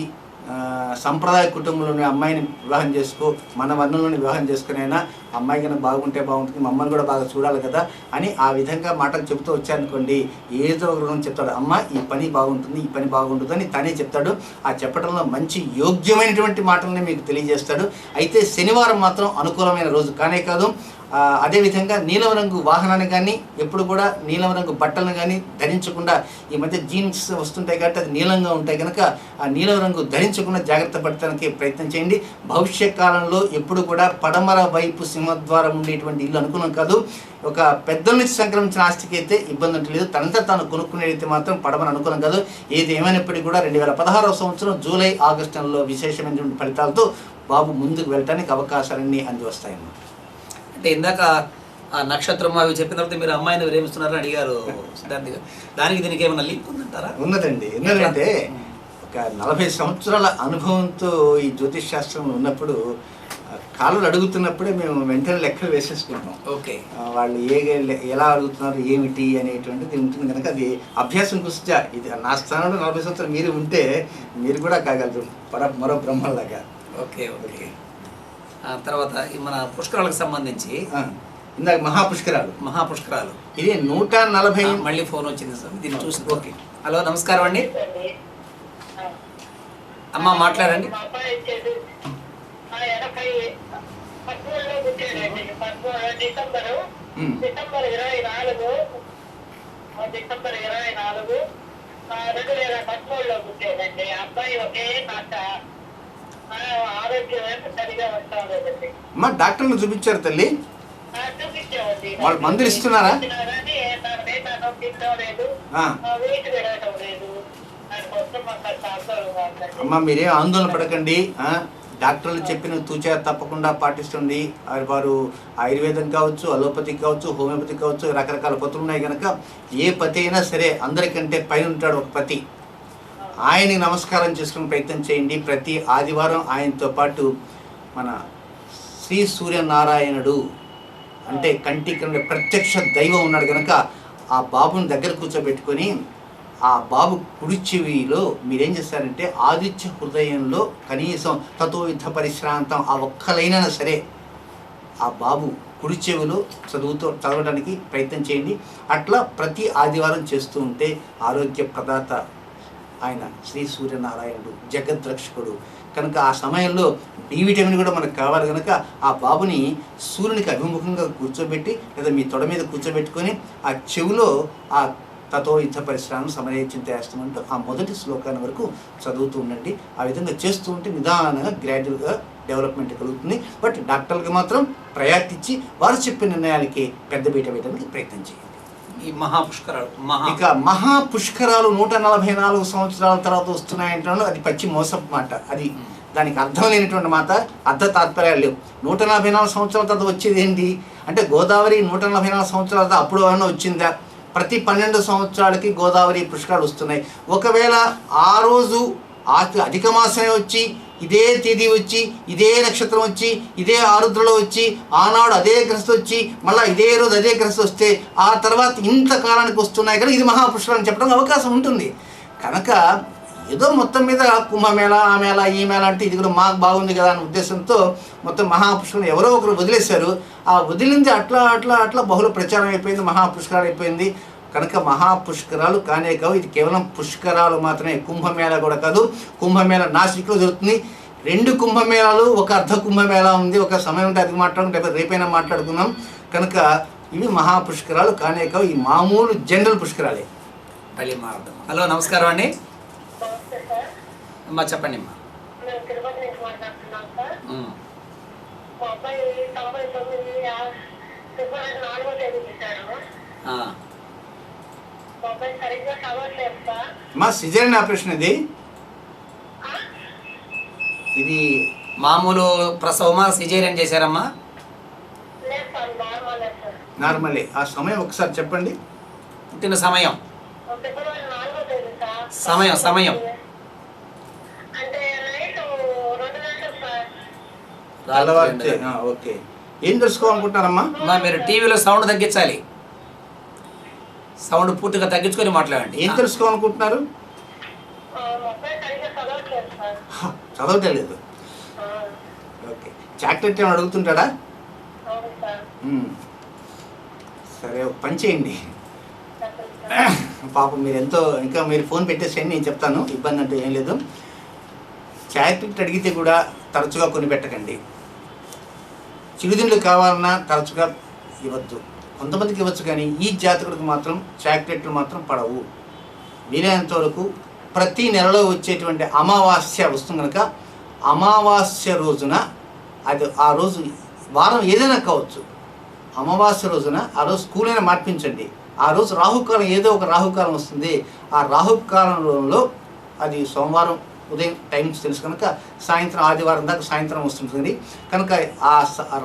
సంప్రదాయ కుటుంబంలోని అమ్మాయిని వివాహం చేసుకో, మన వర్ణంలోని వివాహం చేసుకుని అయినా అమ్మాయి కన్నా బాగుంటే బాగుంటుంది, మమ్మల్ని కూడా బాగా చూడాలి కదా అని ఆ విధంగా మాటలు చెబుతూ వచ్చారనుకోండి, ఏదో ఒక రోజు చెప్తాడు, అమ్మ ఈ పని బాగుంటుంది, ఈ పని బాగుంటుంది అని తనే చెప్తాడు. ఆ చెప్పడంలో మంచి యోగ్యమైనటువంటి మాటలని మీకు తెలియజేస్తాడు. అయితే శనివారం మాత్రం అనుకూలమైన రోజు కానే కాదు. అదేవిధంగా నీలం రంగు వాహనాన్ని కానీ, ఎప్పుడు కూడా నీలం రంగు బట్టలను కానీ ధరించకుండా, ఈ మధ్య జీన్స్ వస్తుంటాయి కాబట్టి అది నీలంగా ఉంటాయి కనుక ఆ నీలం రంగు ధరించకుండా జాగ్రత్త పడటానికి ప్రయత్నం చేయండి. భవిష్యత్ కాలంలో ఎప్పుడు కూడా పడమర వైపు సింహద్వారం ఉండేటువంటి ఇల్లు అనుకున్నాం కాదు. ఒక పెద్దల నుంచి సంక్రమించిన ఆస్తికి అయితే ఇబ్బంది ఉంటుంది. తనంతా తాను కొనుక్కునేదైతే మాత్రం పడమని అనుకున్నాం కాదు. ఏది ఏమైనప్పటికీ కూడా 2016వ సంవత్సరం జూలై ఆగస్టు నెలలో విశేషమైనటువంటి ఫలితాలతో బాబు ముందుకు వెళ్ళడానికి అవకాశాలన్నీ అంది వస్తాయన్నమాట. అంటే ఇందాక ఆ నక్షత్రం అవి చెప్పిన తర్వాత మీరు అమ్మాయిని ప్రేమిస్తున్నారని అడిగారు సిద్ధాంతి గారు. దానికి దీనికి ఏమైనా లింక్ ఉందంటారా? ఉన్నదండి. ఎందుకంటే ఒక 40 సంవత్సరాల అనుభవంతో ఈ జ్యోతిష్ శాస్త్రంలో ఉన్నప్పుడు కాళ్ళు అడుగుతున్నప్పుడే మేము వెంటనే లెక్కలు వేసేసుకుంటాం. ఓకే, వాళ్ళు ఎలా అడుగుతున్నారు ఏమిటి అనేటువంటిది ఉంటుంది కనుక అది అభ్యాసం కృషిగా. ఇది నా స్థానంలో 40 సంవత్సరాలు మీరు ఉంటే మీరు కూడా కాగలరు మరో బ్రహ్మలాగా. Okay okay. తర్వాత మన పుష్కరాలకు సంబంధించి ఇందాక మహాపుష్కరాలు ఇది 140. మళ్ళీ ఫోన్ వచ్చింది సార్, దీన్ని చూసి. ఓకే, హలో, నమస్కారం అండి అమ్మ మాట్లాడండి. మా అబ్బాయి వచ్చేది 13లో పుట్టాడండి. 13 డిసెంబర్ 24 2013లో పుట్టాడండి. అబ్బాయి ఒకే తాత. ఆరోగ్యం సరిగా వస్తా లేదండి. అమ్మా డాక్టర్లు చూపించారు తల్లి? చూపించామండి. వాళ్ళు మందులు ఇస్తున్నారా? వెయిట్ పెరగటం లేదు. దానికోసం మాకు అమ్మ మీరేం ఆందోళన పడకండి. డాక్టర్లు చెప్పిన తూచా తప్పకుండా పాటిస్తుంది. వారు ఆయుర్వేదం కావచ్చు, అలోపతిక్ కావచ్చు, హోమియోపతిక్ కావచ్చు, రకరకాల పతులు ఉన్నాయి కనుక ఏ పతి అయినా సరే అందరికంటే పైన ఉంటాడు ఒక పతి. ఆయనకి నమస్కారం చేసుకునే ప్రయత్నం చేయండి. ప్రతి ఆదివారం ఆయనతో పాటు మన శ్రీ సూర్యనారాయణుడు అంటే కంటికి ప్రత్యక్ష దైవం ఉన్నాడు కనుక ఆ బాబుని దగ్గర కూర్చోబెట్టుకొని ఆ బాబు కుడి చెవిలో మీరేం చేస్తారంటే ఆదిత్య హృదయంలో కనీసం తతో యుద్ధ పరిశ్రాంతం ఆ ఒక్కలైనా సరే ఆ బాబు కుడి చెవిలో చదవడానికి ప్రయత్నం చేయండి. అట్లా ప్రతి ఆదివారం చేస్తూ ఉంటే ఆరోగ్య ప్రదాత ఆయన శ్రీ సూర్యనారాయణుడు జగద్రక్షకుడు కనుక ఆ సమయంలో డి విటమిన్ కూడా మనకు కావాలి కనుక ఆ బాబుని సూర్యునికి అభిముఖంగా కూర్చోబెట్టి లేదా మీ తొడ మీద కూర్చోబెట్టుకొని ఆ చెవిలో ఆ తతో యుద్ధ పరిశ్రమను సమరచింతేస్తామంటూ ఆ మొదటి శ్లోకాన్ని వరకు చదువుతూ ఉండండి. ఆ విధంగా చేస్తూ ఉంటే నిదానంగా గ్రాడ్యువల్గా డెవలప్మెంట్ కలుగుతుంది. బట్ డాక్టర్లకు మాత్రం ప్రయత్నించి వారు చెప్పిన నిర్ణయాలకి పెద్దపీట వేయడానికి ప్రయత్నం చేయండి. ఈ మహాపుష్కరాలు ఇక మహాపుష్కరాలు 144 సంవత్సరాల తర్వాత వస్తున్నాయంటాను. అది పచ్చి మోసపు మాట. అది దానికి అర్థం లేనటువంటి మాట, అర్థ తాత్పర్యాలు లేవు. 144 సంవత్సరాల తర్వాత వచ్చేది ఏంటి అంటే గోదావరి 144 సంవత్సరాల తర్వాత అప్పుడు ఏమైనా వచ్చిందా? ప్రతి 12 సంవత్సరాలకి గోదావరి పుష్కరాలు వస్తున్నాయి. ఒకవేళ ఆ రోజు అధిక మాసమే వచ్చి ఇదే తేదీ వచ్చి ఇదే నక్షత్రం వచ్చి ఇదే ఆరుద్రలో వచ్చి ఆనాడు అదే గ్రస్త వచ్చి మళ్ళీ ఇదే రోజు అదే గ్రస్త వస్తే ఆ తర్వాత ఇంతకాలానికి వస్తున్నాయి కనుక ఇది మహాపుష్కరాలు చెప్పడానికి అవకాశం ఉంటుంది. కనుక ఏదో మొత్తం మీద కుంభమేళ ఆ మేళ ఈ మేళ అంటే ఇది కూడా మాకు బాగుంది కదా అనే ఉద్దేశంతో మొత్తం మహాపుష్కరం ఎవరో ఒకరు వదిలేశారు. ఆ వదిలింది అట్లా అట్లా అట్లా బహుళ ప్రచారం అయిపోయింది, మహాపుష్కరాలు అయిపోయింది. కనుక మహాపుష్కరాలు కానే కావు. ఇది కేవలం పుష్కరాలు మాత్రమే, కుంభమేళ కూడా కాదు. కుంభమేళ నాసిక్లో జరుగుతుంది. 2 కుంభమేళాలు, ఒక అర్ధ కుంభమేళ ఉంది. ఒక సమయం ఉంటే అది మాట్లాడుకుంటే రేపైనా మాట్లాడుకుందాం. కనుక ఇవి మహాపుష్కరాలు కానే కావు. ఈ మామూలు జనరల్ పుష్కరాలే. హలో నమస్కారం అండి అమ్మా, చెప్పండి అమ్మా. మేము తిరుపతి నుంచి మాట్లాడుతున్నాం సార్. మా అబ్బాయి 99 ఫిబ్రవరి 4వ తేదీ పుట్టాడు. మా అబ్బాయి సరిగ్గా చదవట్లేదు సార్. మా సిజేరియన్ ఆపరేషన్ ఇది మామూలు ప్రసవమా సిజేరియన్ చేశారమ్మా? లేదు సార్, నార్మలే సార్. నార్మలే. ఆ సమయం ఒకసారి చెప్పండి. పుట్టిన సమయం ఫిబ్రవరి 4వ తేదీ సార్. సమయం అంటే నైట్ 2 గంటలు సార్. తెల్లవారితే. ఓకే. ఏం తెలుసుకోవాలనుకుంటున్నారమ్మా? మీరు టీవీలో సౌండ్ తగ్గించాలి. సౌండ్ పూర్తిగా తగ్గించుకొని మాట్లాడండి. ఏం తెలుసుకోవాలనుకుంటున్నారు? మా అబ్బాయి సరిగ్గా చదవట్లేదు సార్. చదవటం లేదు. ఓకే. చాక్లెట్ ఏమైనా అడుగుతుంటాడా? అవును సార్. సరే, ఒక పని చేయండి. పాపం మీరు ఎంతో ఇంకా మీరు ఫోన్ పెట్టేసేయండి, నేను చెప్తాను. ఇబ్బంది అంటే ఏం లేదు. చాక్లెట్ అడిగితే కూడా తరచుగా కొని పెట్టకండి. చిరుదిండ్లు కావాలన్నా తరచుగా ఇవ్వద్దు. కొంతమందికి ఇవ్వచ్చు కానీ ఈ జాతకుడికి మాత్రం చాక్లెట్లు మాత్రం పడవు. వీలైనంత వరకు ప్రతి నెలలో వచ్చేటువంటి అమావాస్య వస్తుంది కనుక అమావాస్య రోజున అది ఆ రోజు వారం ఏదైనా కావచ్చు, అమావాస్య రోజున ఆ రోజు స్కూల్ అయినా మార్పించండి. ఆ రోజు రాహుకాలం ఏదో ఒక రాహుకాలం వస్తుంది. ఆ రాహుకాలంలో అది సోమవారం ఉదయం టైమ్స్ తెలుసు కనుక సాయంత్రం ఆదివారం దాకా సాయంత్రం వస్తుంటుంది కనుక ఆ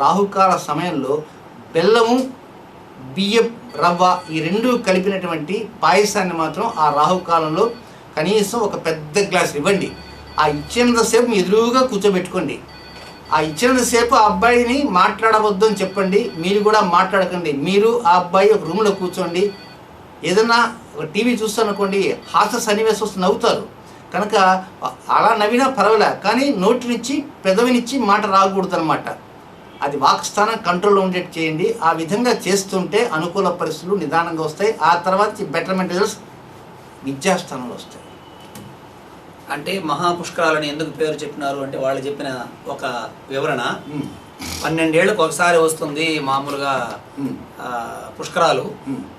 రాహుకాల సమయంలో బెల్లము బియ్యం రవ్వ ఈ 2 కలిపినటువంటి పాయసాన్ని మాత్రం ఆ రాహుకాలంలో కనీసం ఒక పెద్ద గ్లాస్ ఇవ్వండి. ఆ ఇచ్చినంతసేపు మీ ఎదురుగా కూర్చోబెట్టుకోండి. ఆ ఇచ్చినంతసేపు ఆ అబ్బాయిని మాట్లాడవద్దు అని చెప్పండి. మీరు కూడా మాట్లాడకండి. మీరు ఆ అబ్బాయి ఒక రూమ్లో కూర్చోండి. ఏదన్నా ఒక టీవీ చూస్తానుకోండి, హాస్య సన్నివేశం వస్తుంది, నవ్వుతారు. కనుక అలా నవ్వినా పర్వాలే, కానీ నోటి నుంచి పెదవినిచ్చి మాట రాకూడదు అనమాట. అది వాక్స్థానం కంట్రోల్లో ఉండేట్టు చేయండి. ఆ విధంగా చేస్తుంటే అనుకూల పరిస్థితులు నిదానంగా వస్తాయి. ఆ తర్వాత బెటర్మెంట్ రిజల్ట్స్ విద్యాస్థానంలో వస్తాయి. అంటే మహాపుష్కరాలని ఎందుకు పేరు చెప్పినారు అంటే వాళ్ళు చెప్పిన ఒక వివరణ, 12 ఏళ్ళకు ఒకసారి వస్తుంది మామూలుగా పుష్కరాలు.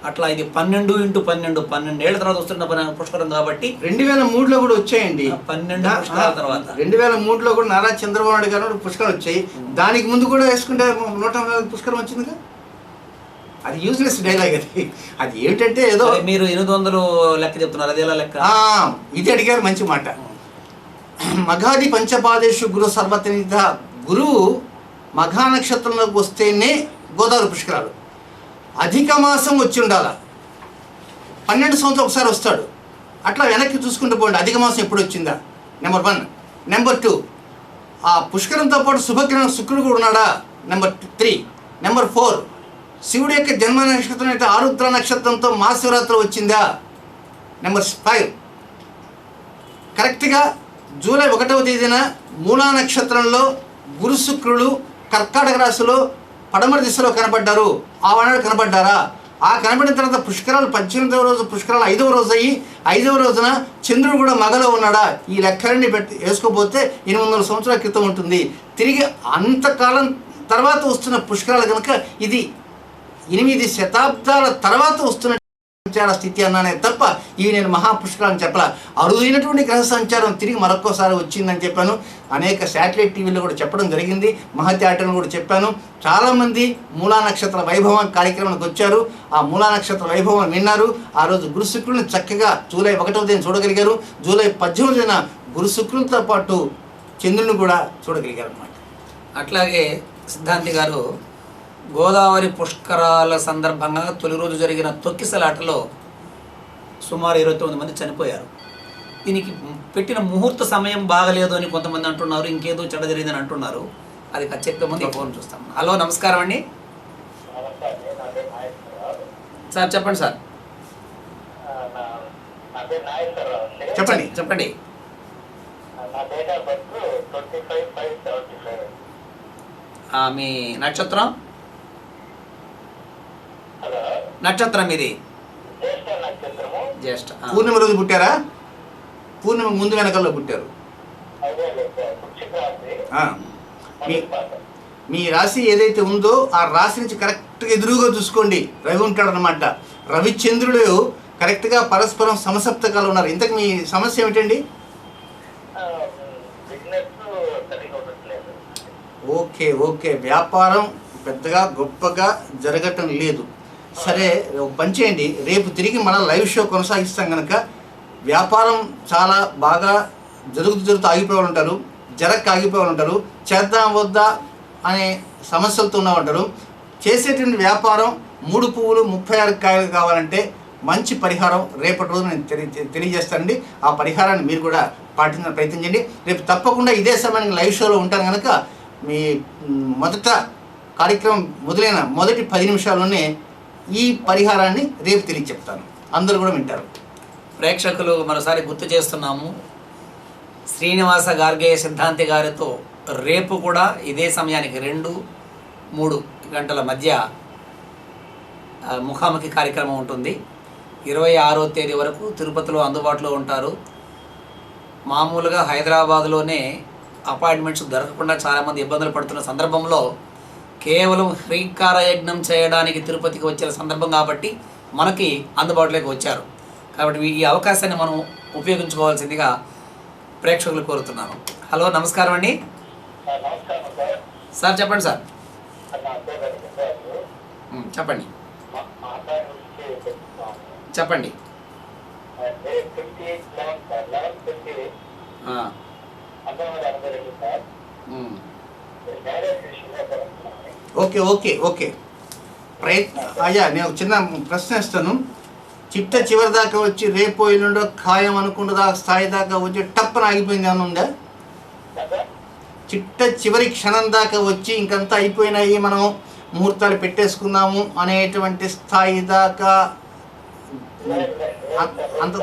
అట్లా ఇది 12 × 12 ఏళ్ల తర్వాత వస్తున్న పుష్కరం కాబట్టి 2003లో కూడా వచ్చాయండి. 12 పుష్కరాల తర్వాత 2003లో కూడా నారా చంద్రబాబు నాయుడు గారు పుష్కరాలు వచ్చాయి. దానికి ముందు కూడా వేసుకుంటే 140 పుష్కరం వచ్చిందిగా. అది యూజ్లెస్ డైలాగ్. అది ఏమిటంటే ఏదో మీరు 800 లెక్క చెప్తున్నారు, అది ఎలా లెక్క? ఇది అడిగారు, మంచి మాట. మఘాది పంచపాదేశు గురు సర్వతనిత, గురువు మఘా నక్షత్రంలోకి వస్తేనే గోదావరి పుష్కరాలు. అధిక మాసం వచ్చి ఉండాల, 12 సంవత్సరాలు ఒకసారి వస్తాడు. అట్లా వెనక్కి చూసుకుంటూ పోండి, అధిక మాసం ఎప్పుడు వచ్చిందా, నెంబర్ 1. నెంబర్ 2, ఆ పుష్కరంతో పాటు శుభగ్రహం శుక్రుడు కూడా ఉన్నాడా, నెంబర్ 3. నెంబర్ 4, శివుడి యొక్క జన్మ నక్షత్రం అయితే ఆరుద్ర నక్షత్రంతో మహాశివరాత్రి వచ్చిందా, నెంబర్ 5. కరెక్ట్గా జూలై 1వ తేదీన మూలా నక్షత్రంలో గురు శుక్రుడు కర్కాటక రాశిలో పడమర దిశలో కనబడ్డారు. ఆ వాడు కనబడ్డారా? ఆ కనబడిన తర్వాత పుష్కరాలు 18వ రోజు, పుష్కరాలు 5వ రోజు అయ్యి 5వ రోజున చంద్రుడు కూడా మగలో ఉన్నాడా? ఈ లెక్కలన్నీ వేసుకోపోతే 800 సంవత్సరాల క్రితం ఉంటుంది. తిరిగి అంతకాలం తర్వాత వస్తున్న పుష్కరాలు కనుక ఇది 8 శతాబ్దాల తర్వాత వస్తున్న స్థితి అన్నానే తప్ప ఇవి నేను మహాపుష్కరాలని చెప్పలా. అరుదైనటువంటి గ్రహ సంచారం తిరిగి మరొక్కసారి వచ్చిందని చెప్పాను. అనేక శాటిలైట్ టీవీలో కూడా చెప్పడం జరిగింది, మహత్యాటను కూడా చెప్పాను. చాలామంది మూలా నక్షత్ర వైభవం కార్యక్రమానికి వచ్చారు, ఆ మూలా నక్షత్ర వైభవం విన్నారు. ఆ రోజు గురు శుక్రుని చక్కగా జూలై 1వ తేదీన చూడగలిగారు. జూలై 18వ గురు శుక్రులతో పాటు చంద్రుని కూడా చూడగలిగారు అన్నమాట. అట్లాగే సిద్ధాంతి గారు గోదావరి పుష్కరాల సందర్భంగా తొలి రోజు జరిగిన తొక్కిసలాటలో సుమారు 29 మంది చనిపోయారు. దీనికి పెట్టిన ముహూర్త సమయం బాగలేదు అని కొంతమంది అంటున్నారు, ఇంకేదో చెడ్డ జరిగిందని అంటున్నారు. అది చెప్పే ముందు ఫోన్ చూస్తాం. హలో, నమస్కారం అండి సార్, చెప్పండి సార్. చెప్పండి చెప్పండి. మీ నక్షత్రం? నక్షత్రం ఇది జ్యేష్ఠ. పూర్ణిమ రోజు పుట్టారా? పూర్ణిమ ముందు వెనకల్లో పుట్టారు. మీ రాశి ఏదైతే ఉందో ఆ రాశి నుంచి కరెక్ట్గా ఎదురుగా చూసుకోండి. రవి ఉంటాడు అనమాట. రవిచంద్రుడు కరెక్ట్గా పరస్పరం సమసప్తకాలు ఉన్నారు. ఇంతకు మీ సమస్య ఏమిటండి? ఓకే, వ్యాపారం పెద్దగా గొప్పగా జరగటం లేదు. సరే, పని చేయండి, రేపు తిరిగి మన లైవ్ షో కొనసాగిస్తాం కనుక వ్యాపారం చాలా బాగా జరుగుతూ ఆగిపోయి ఉంటారు, ఆగిపోయి ఉంటారు, చేద్దాం వద్దా అనే సమస్యలతో ఉన్నవారు. చేసేటువంటి వ్యాపారం 3 పువ్వులు 36 కాయలు కావాలంటే మంచి పరిహారం రేపటి రోజు నేను తెలియజేస్తానండి. ఆ పరిహారాన్ని మీరు కూడా పాటించడానికి ప్రయత్నం చేయండి. రేపు తప్పకుండా ఇదే సమయానికి లైవ్ షోలో ఉంటాను కనుక మీ మొదట కార్యక్రమం మొదలైన మొదటి 10 నిమిషాల్లోనే ఈ పరిహారాన్ని రేపు తెలియచెప్తాను. అందరూ కూడా వింటారు. ప్రేక్షకులు మరోసారి గుర్తు చేస్తున్నాము, శ్రీనివాస గార్గేయ సిద్ధాంతి గారితో రేపు కూడా ఇదే సమయానికి 2-3 గంటల మధ్య ముఖాముఖి కార్యక్రమం ఉంటుంది. 26వ తేదీ వరకు తిరుపతిలో అందుబాటులో ఉంటారు. మామూలుగా హైదరాబాద్లోనే అపాయింట్మెంట్స్ దొరకకుండా చాలామంది ఇబ్బందులు పడుతున్న సందర్భంలో కేవలం శ్రీకార యజ్ఞం చేయడానికి తిరుపతికి వచ్చిన సందర్భం కాబట్టి మనకి అందుబాటులోకి వచ్చారు. కాబట్టి ఈ అవకాశాన్ని మనం ఉపయోగించుకోవాల్సిందిగా ప్రేక్షకులు కోరుతున్నాను. హలో, నమస్కారం అండి సార్. చెప్పండి సార్. చెప్పండి చెప్పండి. ఓకే. అయ్యా, నేను ఒక చిన్న ప్రశ్న ఇస్తాను. చిట్ట చివరి దాకా వచ్చి రేపు ఎల్లుండో ఖాయం అనుకున్న స్థాయి దాకా వచ్చి టప్పన ఆగిపోయింది ఏమన్నా ఉందా? చిట్ట చివరి క్షణం దాకా వచ్చి ఇంకంతా అయిపోయినాయి, మనం ముహూర్తాలు పెట్టేసుకున్నాము అనేటువంటి స్థాయి దాకా అంత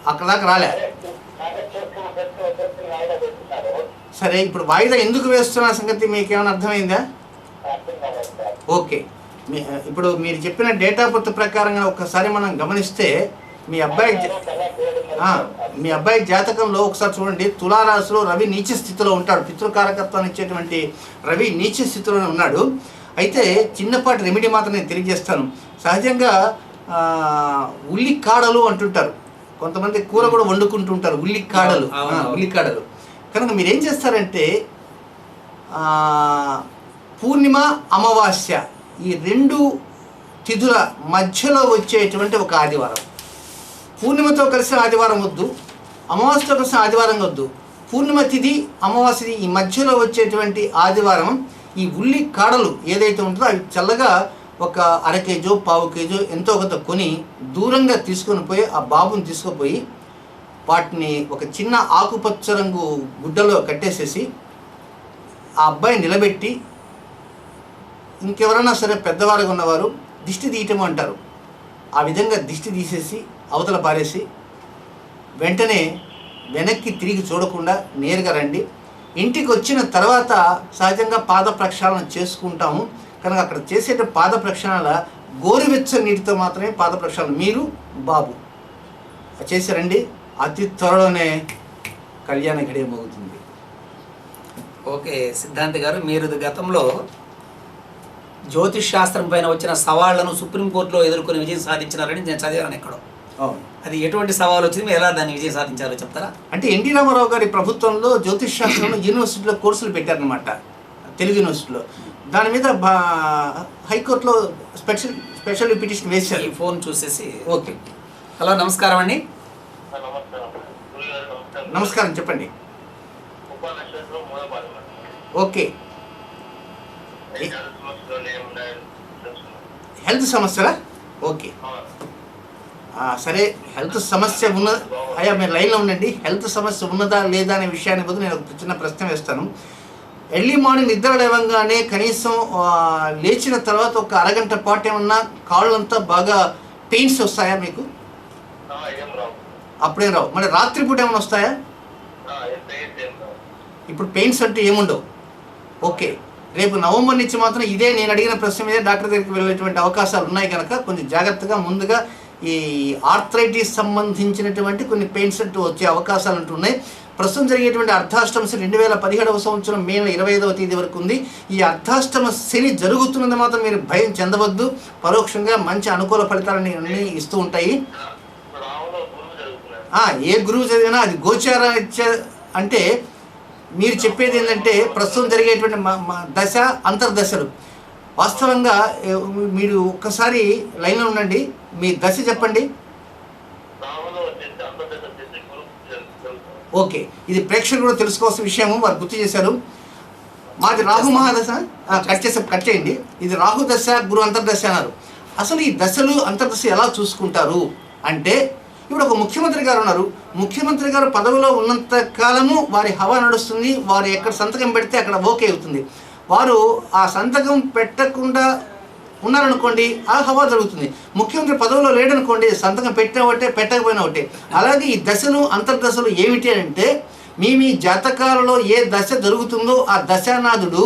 అక్కడ దాకా రాలే. సరే, ఇప్పుడు వాయిదా ఎందుకు వేస్తున్న సంగతి మీకు ఏమైనా అర్థమైందా? ఓకే, ఇప్పుడు మీరు చెప్పిన డేట్ ఆఫ్ బర్త్ ప్రకారంగా ఒకసారి మనం గమనిస్తే మీ అబ్బాయి మీ అబ్బాయి జాతకంలో ఒకసారి చూడండి, తులారాశిలో రవి నీచ స్థితిలో ఉంటాడు. పితృకారకత్వాన్ని ఇచ్చేటువంటి రవి నీచ స్థితిలోనే ఉన్నాడు. అయితే చిన్నపాటి రెమెడీ మాత్రం నేను తెలియజేస్తాను. సహజంగా ఉల్లికాడలు అంటుంటారు, కొంతమంది కూర కూడా వండుకుంటుంటారు, ఉల్లికాడలు. ఉల్లికాడలు కనుక మీరేం చేస్తారంటే పూర్ణిమ అమావాస్య ఈ 2 తిథుల మధ్యలో వచ్చేటువంటి ఒక ఆదివారం, పూర్ణిమతో కలిసిన ఆదివారం వద్దు, అమావాస్యతో కలిసిన ఆదివారం వద్దు, పూర్ణిమ తిథి అమావాస్య ఈ మధ్యలో వచ్చేటువంటి ఆదివారం ఈ ఉల్లి కాడలు ఏదైతే ఉంటుందో అవి చల్లగా ఒక 1/2 కేజీ 1/4 కేజీ ఎంతో కొంత కొని దూరంగా తీసుకొని పోయి ఆ బాబుని తీసుకుపోయి వాటిని ఒక చిన్న ఆకుపచ్చ రంగు గుడ్డలో కట్టేసేసి ఆ అబ్బాయిని నిలబెట్టి, ఇంకెవరైనా సరే పెద్దవారుగా ఉన్నవారు దిష్టి తీయటం అంటారు, ఆ విధంగా దిష్టి తీసేసి అవతల పారేసి వెంటనే వెనక్కి తిరిగి చూడకుండా నేరుగా రండి. ఇంటికి వచ్చిన తర్వాత సహజంగా పాద ప్రక్షాళన చేసుకుంటాము కనుక అక్కడ చేసేట పాద ప్రక్షాళన గోరువెచ్చని నీటితో మాత్రమే పాద ప్రక్షాళన మీరు బాబు చేశారండి. అతి త్వరలోనే కళ్యాణ గడియ మోగుతుంది. ఓకే సిద్ధాంతి గారు, మీరు గతంలో జ్యోతిష్ శాస్త్రం పైన వచ్చిన సవాళ్లను సుప్రీంకోర్టులో ఎదుర్కొని విజయం సాధించినారని నేను చదివాను ఎక్కడో. అది ఎటువంటి సవాలు వచ్చింది, మీరు ఎలా దాన్ని విజయం సాధించారో చెప్తారా? అంటే ఎన్టీ రామారావు గారి ప్రభుత్వంలో జ్యోతిష్ శాస్త్రంలో యూనివర్సిటీలో కోర్సులు పెట్టారనమాట, తెలుగు యూనివర్సిటీలో. దాని మీద హైకోర్టులో స్పెషల్ పిటిషన్ వేశారు. ఈ ఫోన్ చూసేసి. ఓకే, హలో నమస్కారం అండి. నమస్కారం చెప్పండి. ఓకే, హెల్త్ సమస్యలా? ఓకే సరే, హెల్త్ సమస్య అయ్యా మీరు లైన్లో ఉండండి. హెల్త్ సమస్య ఉన్నదా లేదా అనే విషయాన్ని బదులు నేను ఒక చిన్న ప్రశ్న వేస్తాను. ఎర్లీ మార్నింగ్ నిద్ర లేవగానే కనీసం లేచిన తర్వాత ఒక అరగంట పాటు ఏమన్నా కాళ్ళంతా బాగా పెయిన్స్ వస్తాయా మీకు? అప్పుడేం రావు. మరి రాత్రిపూట ఏమైనా వస్తాయా? ఇప్పుడు పెయిన్స్ అంటే ఏముండవు. ఓకే, రేపు నవంబర్ నుంచి మాత్రం ఇదే నేను అడిగిన ప్రశ్న మీద డాక్టర్ దగ్గరికి వెళ్ళేటువంటి అవకాశాలు ఉన్నాయి కనుక కొంచెం జాగ్రత్తగా ముందుగా ఈ ఆర్థరైటిస్ సంబంధించినటువంటి కొన్ని పెయిన్స్ అంటూ వచ్చే అవకాశాలు అంటున్నాయి. ప్రస్తుతం జరిగేటువంటి అర్ధాష్టమ శని 2017వ సంవత్సరం మే 25వ తేదీ వరకు ఉంది. ఈ అర్ధాష్టమ శని జరుగుతున్నది మాత్రం మీరు భయం చెందవద్దు. పరోక్షంగా మంచి అనుకూల ఫలితాలని అన్నీ ఇస్తూ ఉంటాయి. ఏ గురువు చదివినా అది గోచార అంటే మీరు చెప్పేది ఏంటంటే ప్రస్తుతం జరిగేటువంటి దశ అంతర్దశలు. వాస్తవంగా మీరు ఒక్కసారి లైన్లో ఉండండి, మీ దశ చెప్పండి. ఓకే, ఇది ప్రేక్షకులు కూడా తెలుసుకోవాల్సిన విషయము, వారు గుర్తు చేశారు. మాది రాహు మహాదశ. కట్ చేయండి. ఇది రాహు దశ, గురు అంతర్దశ అన్నారు. అసలు ఈ దశలు అంతర్దశ ఎలా చూసుకుంటారు అంటే, ఇప్పుడు ఒక ముఖ్యమంత్రి గారు ఉన్నారు. ముఖ్యమంత్రి గారు పదవిలో ఉన్నంత కాలము వారి హవా నడుస్తుంది. వారు ఎక్కడ సంతకం పెడితే అక్కడ ఓకే అవుతుంది. వారు ఆ సంతకం పెట్టకుండా ఉన్నారనుకోండి, ఆ హవా జరుగుతుంది. ముఖ్యమంత్రి పదవిలో లేడనుకోండి, సంతకం పెట్టిన ఒకటే పెట్టకపోయినా ఒకటే. అలాగే ఈ దశలు అంతర్దశలు ఏమిటి అంటే, మీ జాతకాలలో ఏ దశ జరుగుతుందో ఆ దశానాథుడు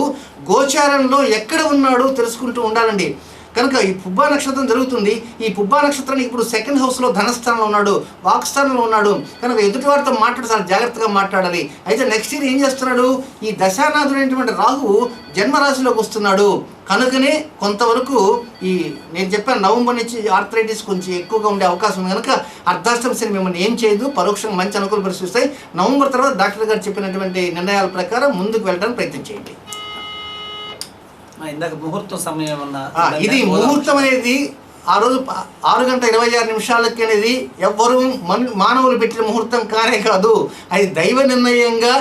గోచారంలో ఎక్కడ ఉన్నాడో తెలుసుకుంటూ ఉండాలండి. కనుక ఈ పుబ్బా నక్షత్రం జరుగుతుంది. ఈ పుబ్బా నక్షత్రానికి ఇప్పుడు 2nd హౌస్లో ధనస్థానంలో ఉన్నాడు, వాక్స్థానంలో ఉన్నాడు. కనుక ఎదుటి వారితో చాలా జాగ్రత్తగా మాట్లాడాలి. అయితే నెక్స్ట్ ఇయర్ ఏం చేస్తున్నాడు, ఈ దశానాథుడైనటువంటి రాహువు జన్మరాశిలోకి వస్తున్నాడు. కనుకనే కొంతవరకు ఈ నేను చెప్పాను నవంబర్ నుంచి ఆర్థరైటిస్ కొంచెం ఎక్కువగా ఉండే అవకాశం ఉంది. కనుక అర్ధాష్టమ శని మిమ్మల్ని ఏం చేయదు, పరోక్షంగా మంచి అనుకూల పరిస్థితి. నవంబర్ తర్వాత డాక్టర్ గారు చెప్పినటువంటి నిర్ణయాల ప్రకారం ముందుకు వెళ్ళడానికి ప్రయత్నం చేయండి. ఇందాక ముహూర్తం సమయం ఇది ముహూర్తం అనేది ఆ రోజు 6:26 అనేది ఎవ్వరూ మానవులు పెట్టిన ముహూర్తం కానే కాదు. అది దైవ నిర్ణయంగా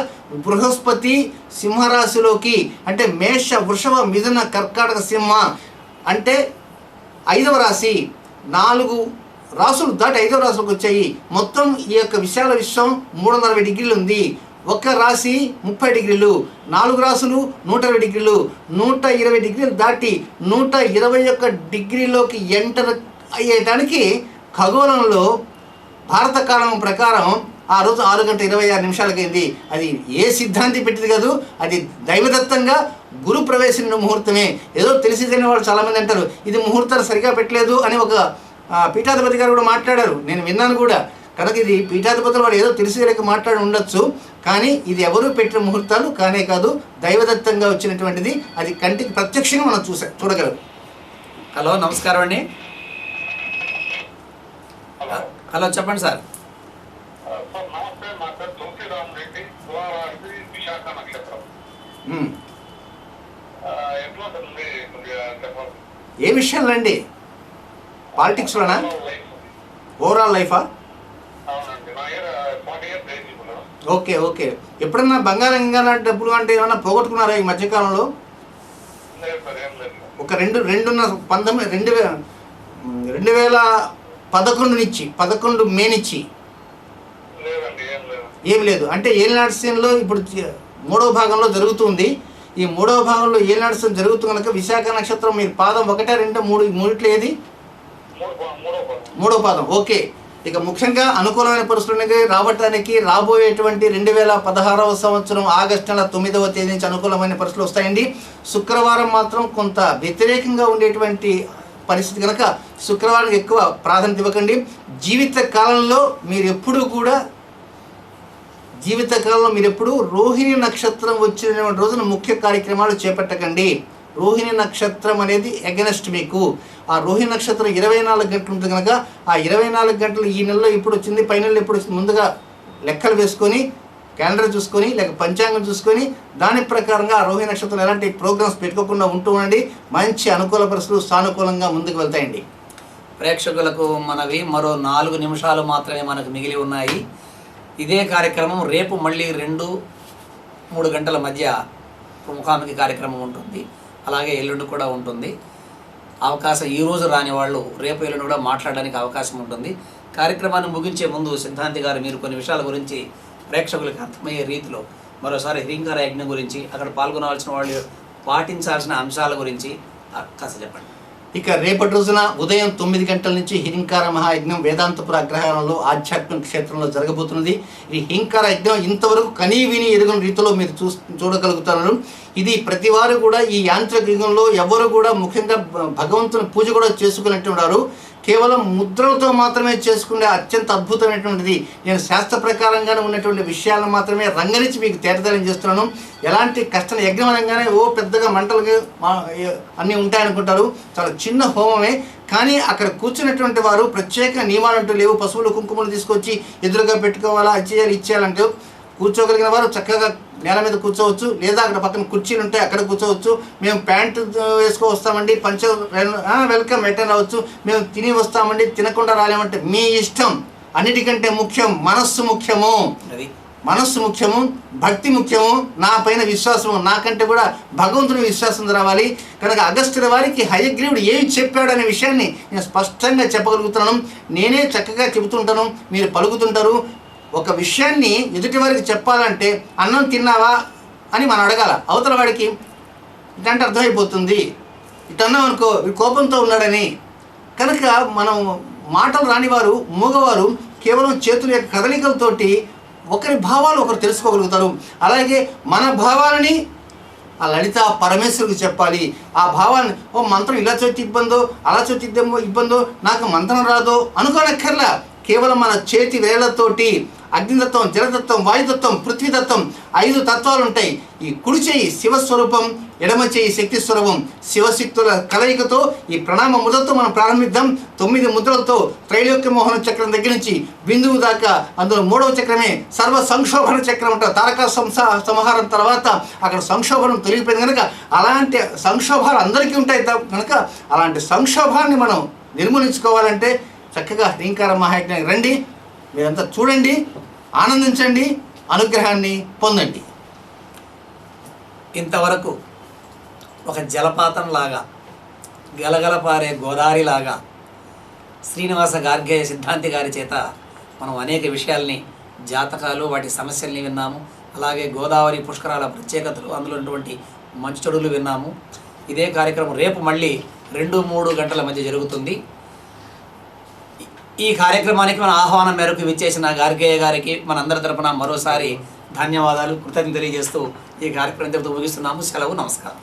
బృహస్పతి సింహరాశిలోకి అంటే మేష, వృషభ, మిథున, కర్కాటక, సింహ అంటే 5వ రాశి 4 రాసులు దాటి 5వ రాశిలోకి వచ్చాయి. మొత్తం ఈ యొక్క విశాల విశ్వం 360 డిగ్రీలు ఉంది. ఒక రాశి 30 డిగ్రీలు, 4 రాసులు 120 డిగ్రీలు, 120 డిగ్రీలు దాటి 121 డిగ్రీలోకి ఎంటర్ అయ్యేటానికి ఖగోళంలో భారత కాలం ప్రకారం ఆ రోజు 6:26 అది ఏ సిద్ధాంతి పెట్టింది కాదు, అది దైవదత్తంగా గురు ప్రవేశించిన ముహూర్తమే. ఏదో తెలిసి తెలియని వాళ్ళు చాలామంది అంటారు ఇది ముహూర్తాలు సరిగా పెట్టలేదు అని ఒక పీఠాధిపతి గారు కూడా మాట్లాడారు, నేను విన్నాను కూడా. కనుక ఇది పీఠాధిపతులు వారు ఏదో తెలిసి మాట్లాడి ఉండొచ్చు, కానీ ఇది ఎవరు పెట్టిన ముహూర్తాలు కానే కాదు, దైవదత్తంగా వచ్చినటువంటిది. అది కంటికి ప్రత్యక్షంగా మనం చూడగలం. హలో, నమస్కారం అండి. హలో, చెప్పండి సార్. సార్ నమస్తే. నా పేరు తులసిరామ్ రెడ్డి, కులారాశి విశాఖ నక్షత్రం. ఎట్లా ఉంది కొద్దిగా చెప్పండి. ఏ విషయంలో అండి? పాలిటిక్స్లోనా? ఓవరాల్ లైఫా? అవునండి, నా 40 years age ఇప్పుడు. Okay okay. ఎప్పుడన్నా బంగారం లాంటి డబ్బులు అంటే ఏమన్నా పోగొట్టుకున్నారా ఈ మధ్యకాలంలో? లేదు సార్, ఏం లేదు. ఒక 2011 నుంచి 11 మే నుంచి లేదండి, ఏం లేదు. ఏమి లేదు. అంటే ఏలినాటి సీన్లో ఇప్పుడు 3వ భాగంలో జరుగుతుంది. ఈ 3వ భాగంలో ఏలినాటి సీన్ జరుగుతుంది కనుక విశాఖ నక్షత్రం మీరు పాదం 1, 2, 3 మూడిట్లో ఏది? మూడో పాదం. ఓకే. ఇక ముఖ్యంగా అనుకూలమైన పరిస్థితులకి రావటానికి రాబోయేటువంటి 2016వ సంవత్సరం ఆగస్టు నెల 9వ తేదీ నుంచి అనుకూలమైన పరిస్థితులు వస్తాయండి. శుక్రవారం మాత్రం కొంత వ్యతిరేకంగా ఉండేటువంటి పరిస్థితి కనుక శుక్రవారానికి ఎక్కువ ప్రాధాన్యత ఇవ్వకండి. జీవిత కాలంలో మీరు ఎప్పుడు రోహిణి నక్షత్రం వచ్చిన రోజున ముఖ్య కార్యక్రమాలు చేపట్టకండి. రోహిణి నక్షత్రం అనేది ఎగనెస్ట్ మీకు. ఆ రోహిణి నక్షత్రం 24 గంటలు ఉంటుంది కనుక ఆ 24 గంటలు ఈ నెలలో ఇప్పుడు వచ్చింది, పై నెలలో ఇప్పుడు వచ్చింది, ముందుగా లెక్కలు వేసుకొని క్యాలెండర్ చూసుకొని లేక పంచాంగం చూసుకొని దాని ప్రకారంగా ఆ రోహిణి నక్షత్రం ఎలాంటి ప్రోగ్రామ్స్ పెట్టుకోకుండా ఉంటూ ఉండండి. మంచి అనుకూల పరిస్థితులు సానుకూలంగా ముందుకు వెళ్తాయండి. ప్రేక్షకులకు మనవి, మరో 4 నిమిషాలు మాత్రమే మనకు మిగిలి ఉన్నాయి. ఇదే కార్యక్రమం రేపు మళ్ళీ 2-3 గంటల మధ్య ముఖాముఖి కార్యక్రమం ఉంటుంది. అలాగే ఎల్లుండి కూడా ఉంటుంది. అవకాశం ఈరోజు రాని వాళ్ళు రేపు ఎల్లుండి కూడా మాట్లాడడానికి అవకాశం ఉంటుంది. కార్యక్రమాన్ని ముగించే ముందు సిద్ధాంతి గారు మీరు కొన్ని విషయాల గురించి ప్రేక్షకులకు అర్థమయ్యే రీతిలో మరోసారి హ్రీంకార యజ్ఞం గురించి, అక్కడ పాల్గొనవలసిన వాళ్ళు పాటించాల్సిన అంశాల గురించి కాస్త చెప్పండి. ఇక రేపటి రోజున ఉదయం 9 గంటల నుంచి హింకార మహాయజ్ఞం వేదాంతపుర అగ్రహారంలో ఆధ్యాత్మిక క్షేత్రంలో జరగబోతున్నది. ఈ హింకార యజ్ఞం ఇంతవరకు కనీ విని ఎరుగని రీతిలో మీరు చూడగలుగుతున్నారు. ఇది ప్రతి వారు కూడా ఈ యాంత్రిక యుగంలో ఎవరు కూడా ముఖ్యంగా భగవంతుని పూజ కూడా చేసుకునేట్టున్నారు. కేవలం ముద్రలతో మాత్రమే చేసుకునే అత్యంత అద్భుతమైనటువంటిది. నేను శాస్త్ర ప్రకారంగానే ఉన్నటువంటి విషయాలను మాత్రమే రంగరించి మీకు తేటతెల్లం చేస్తున్నాను. ఎలాంటి కష్టం యజ్ఞం అనగానే పెద్దగా మంటలు అన్నీ ఉంటాయనుకుంటారు. చాలా చిన్న హోమమే. కానీ అక్కడ కూర్చున్నటువంటి వారు ప్రత్యేక నియమాలంటూ లేవు. పశువులు కుంకుమలు తీసుకొచ్చి ఎదురుగా పెట్టుకోవాలా, ఇచ్చేయాలంటూ కూర్చోగలిగిన వారు చక్కగా నేల మీద కూర్చోవచ్చు, లేదా అక్కడ పక్కన కుర్చీలు ఉంటాయి అక్కడ కూర్చోవచ్చు. మేము ప్యాంటు వేసుకో వస్తామండి, వెల్కమ్ ఎట్టని రావచ్చు, మేము తిని వస్తామండి, తినకుండా రాలేమంటే మీ ఇష్టం. అన్నిటికంటే ముఖ్యం మనస్సు ముఖ్యము, భక్తి ముఖ్యము, నా పైన విశ్వాసము, నాకంటే కూడా భగవంతుని విశ్వాసం రావాలి. కనుక అగస్త్యుల వారికి హయగ్రీవుడు ఏమి చెప్పాడు అనే విషయాన్ని నేను స్పష్టంగా చెప్పగలుగుతున్నాను. నేనే చక్కగా చెబుతుంటాను, మీరు పలుకుతుంటారు. ఒక విషయాన్ని ఎదుటి వారికి చెప్పాలంటే అన్నం తిన్నావా అని మనం అడగాల. అవతల వాడికి ఇటంటే అర్థమైపోతుంది, ఇటు అన్నాం అనుకో కోపంతో ఉన్నాడని. కనుక మనం మాటలు రానివారు, మూగవారు కేవలం చేతుల యొక్క కదలికలతోటి ఒకరి భావాలు ఒకరు తెలుసుకోగలుగుతారు. అలాగే మన భావాలని ఆ లలిత పరమేశ్వరుడికి చెప్పాలి. ఆ భావాన్ని మంత్రం ఇలా చోటి ఇబ్బందో అలా చోటి ఇబ్బందో నాకు మంత్రం రాదో అనుకోనక్కర్లా. కేవలం మన చేతి వేళ్లతోటి అగ్నితత్వం, జలతత్వం, వాయుతత్వం, పృథ్వీతత్వం 5 తత్వాలు ఉంటాయి. ఈ కుడి చేయి శివస్వరూపం, ఎడమ చేయి శక్తి స్వరూపం. శివశక్తుల కలయికతో ఈ ప్రణామ ముద్రతో మనం ప్రారంభిద్దాం. 9 ముద్రలతో త్రైలోక్య మోహన చక్రం దగ్గర నుంచి బిందువు దాకా, అందులో 3వ చక్రమే సర్వ సంక్షోభణ చక్రం అంటారు. తారక సంహారం తర్వాత అక్కడ సంక్షోభనం తొలగిపోయింది కనుక అలాంటి సంక్షోభాలు అందరికీ ఉంటాయి కనుక అలాంటి సంక్షోభాన్ని మనం నిర్మూలించుకోవాలంటే చక్కగా హ్రీంకార మహాయజ్ఞానికి రండి. మీరంతా చూడండి, ఆనందించండి, అనుగ్రహాన్ని పొందండి. ఇంతవరకు ఒక జలపాతంలాగా గలగలపారే గోదావరిలాగా శ్రీనివాస గార్గేయ సిద్ధాంతి గారి చేత మనం అనేక విషయాల్ని, జాతకాలు, వాటి సమస్యల్ని విన్నాము. అలాగే గోదావరి పుష్కరాల ప్రత్యేకతలు, అందులో ఉన్నటువంటి మంచు చెడులు విన్నాము. ఇదే కార్యక్రమం రేపు మళ్ళీ 2-3 గంటల మధ్య జరుగుతుంది. ఈ కార్యక్రమానికి మన ఆహ్వానం మేరకు విచ్చేసిన గార్గేయ గారికి మనందరి తరపున మరోసారి ధన్యవాదాలు, కృతజ్ఞతలు తెలియజేస్తూ ఈ కార్యక్రమం ముగిస్తున్నాము. సెలవు, నమస్కారం.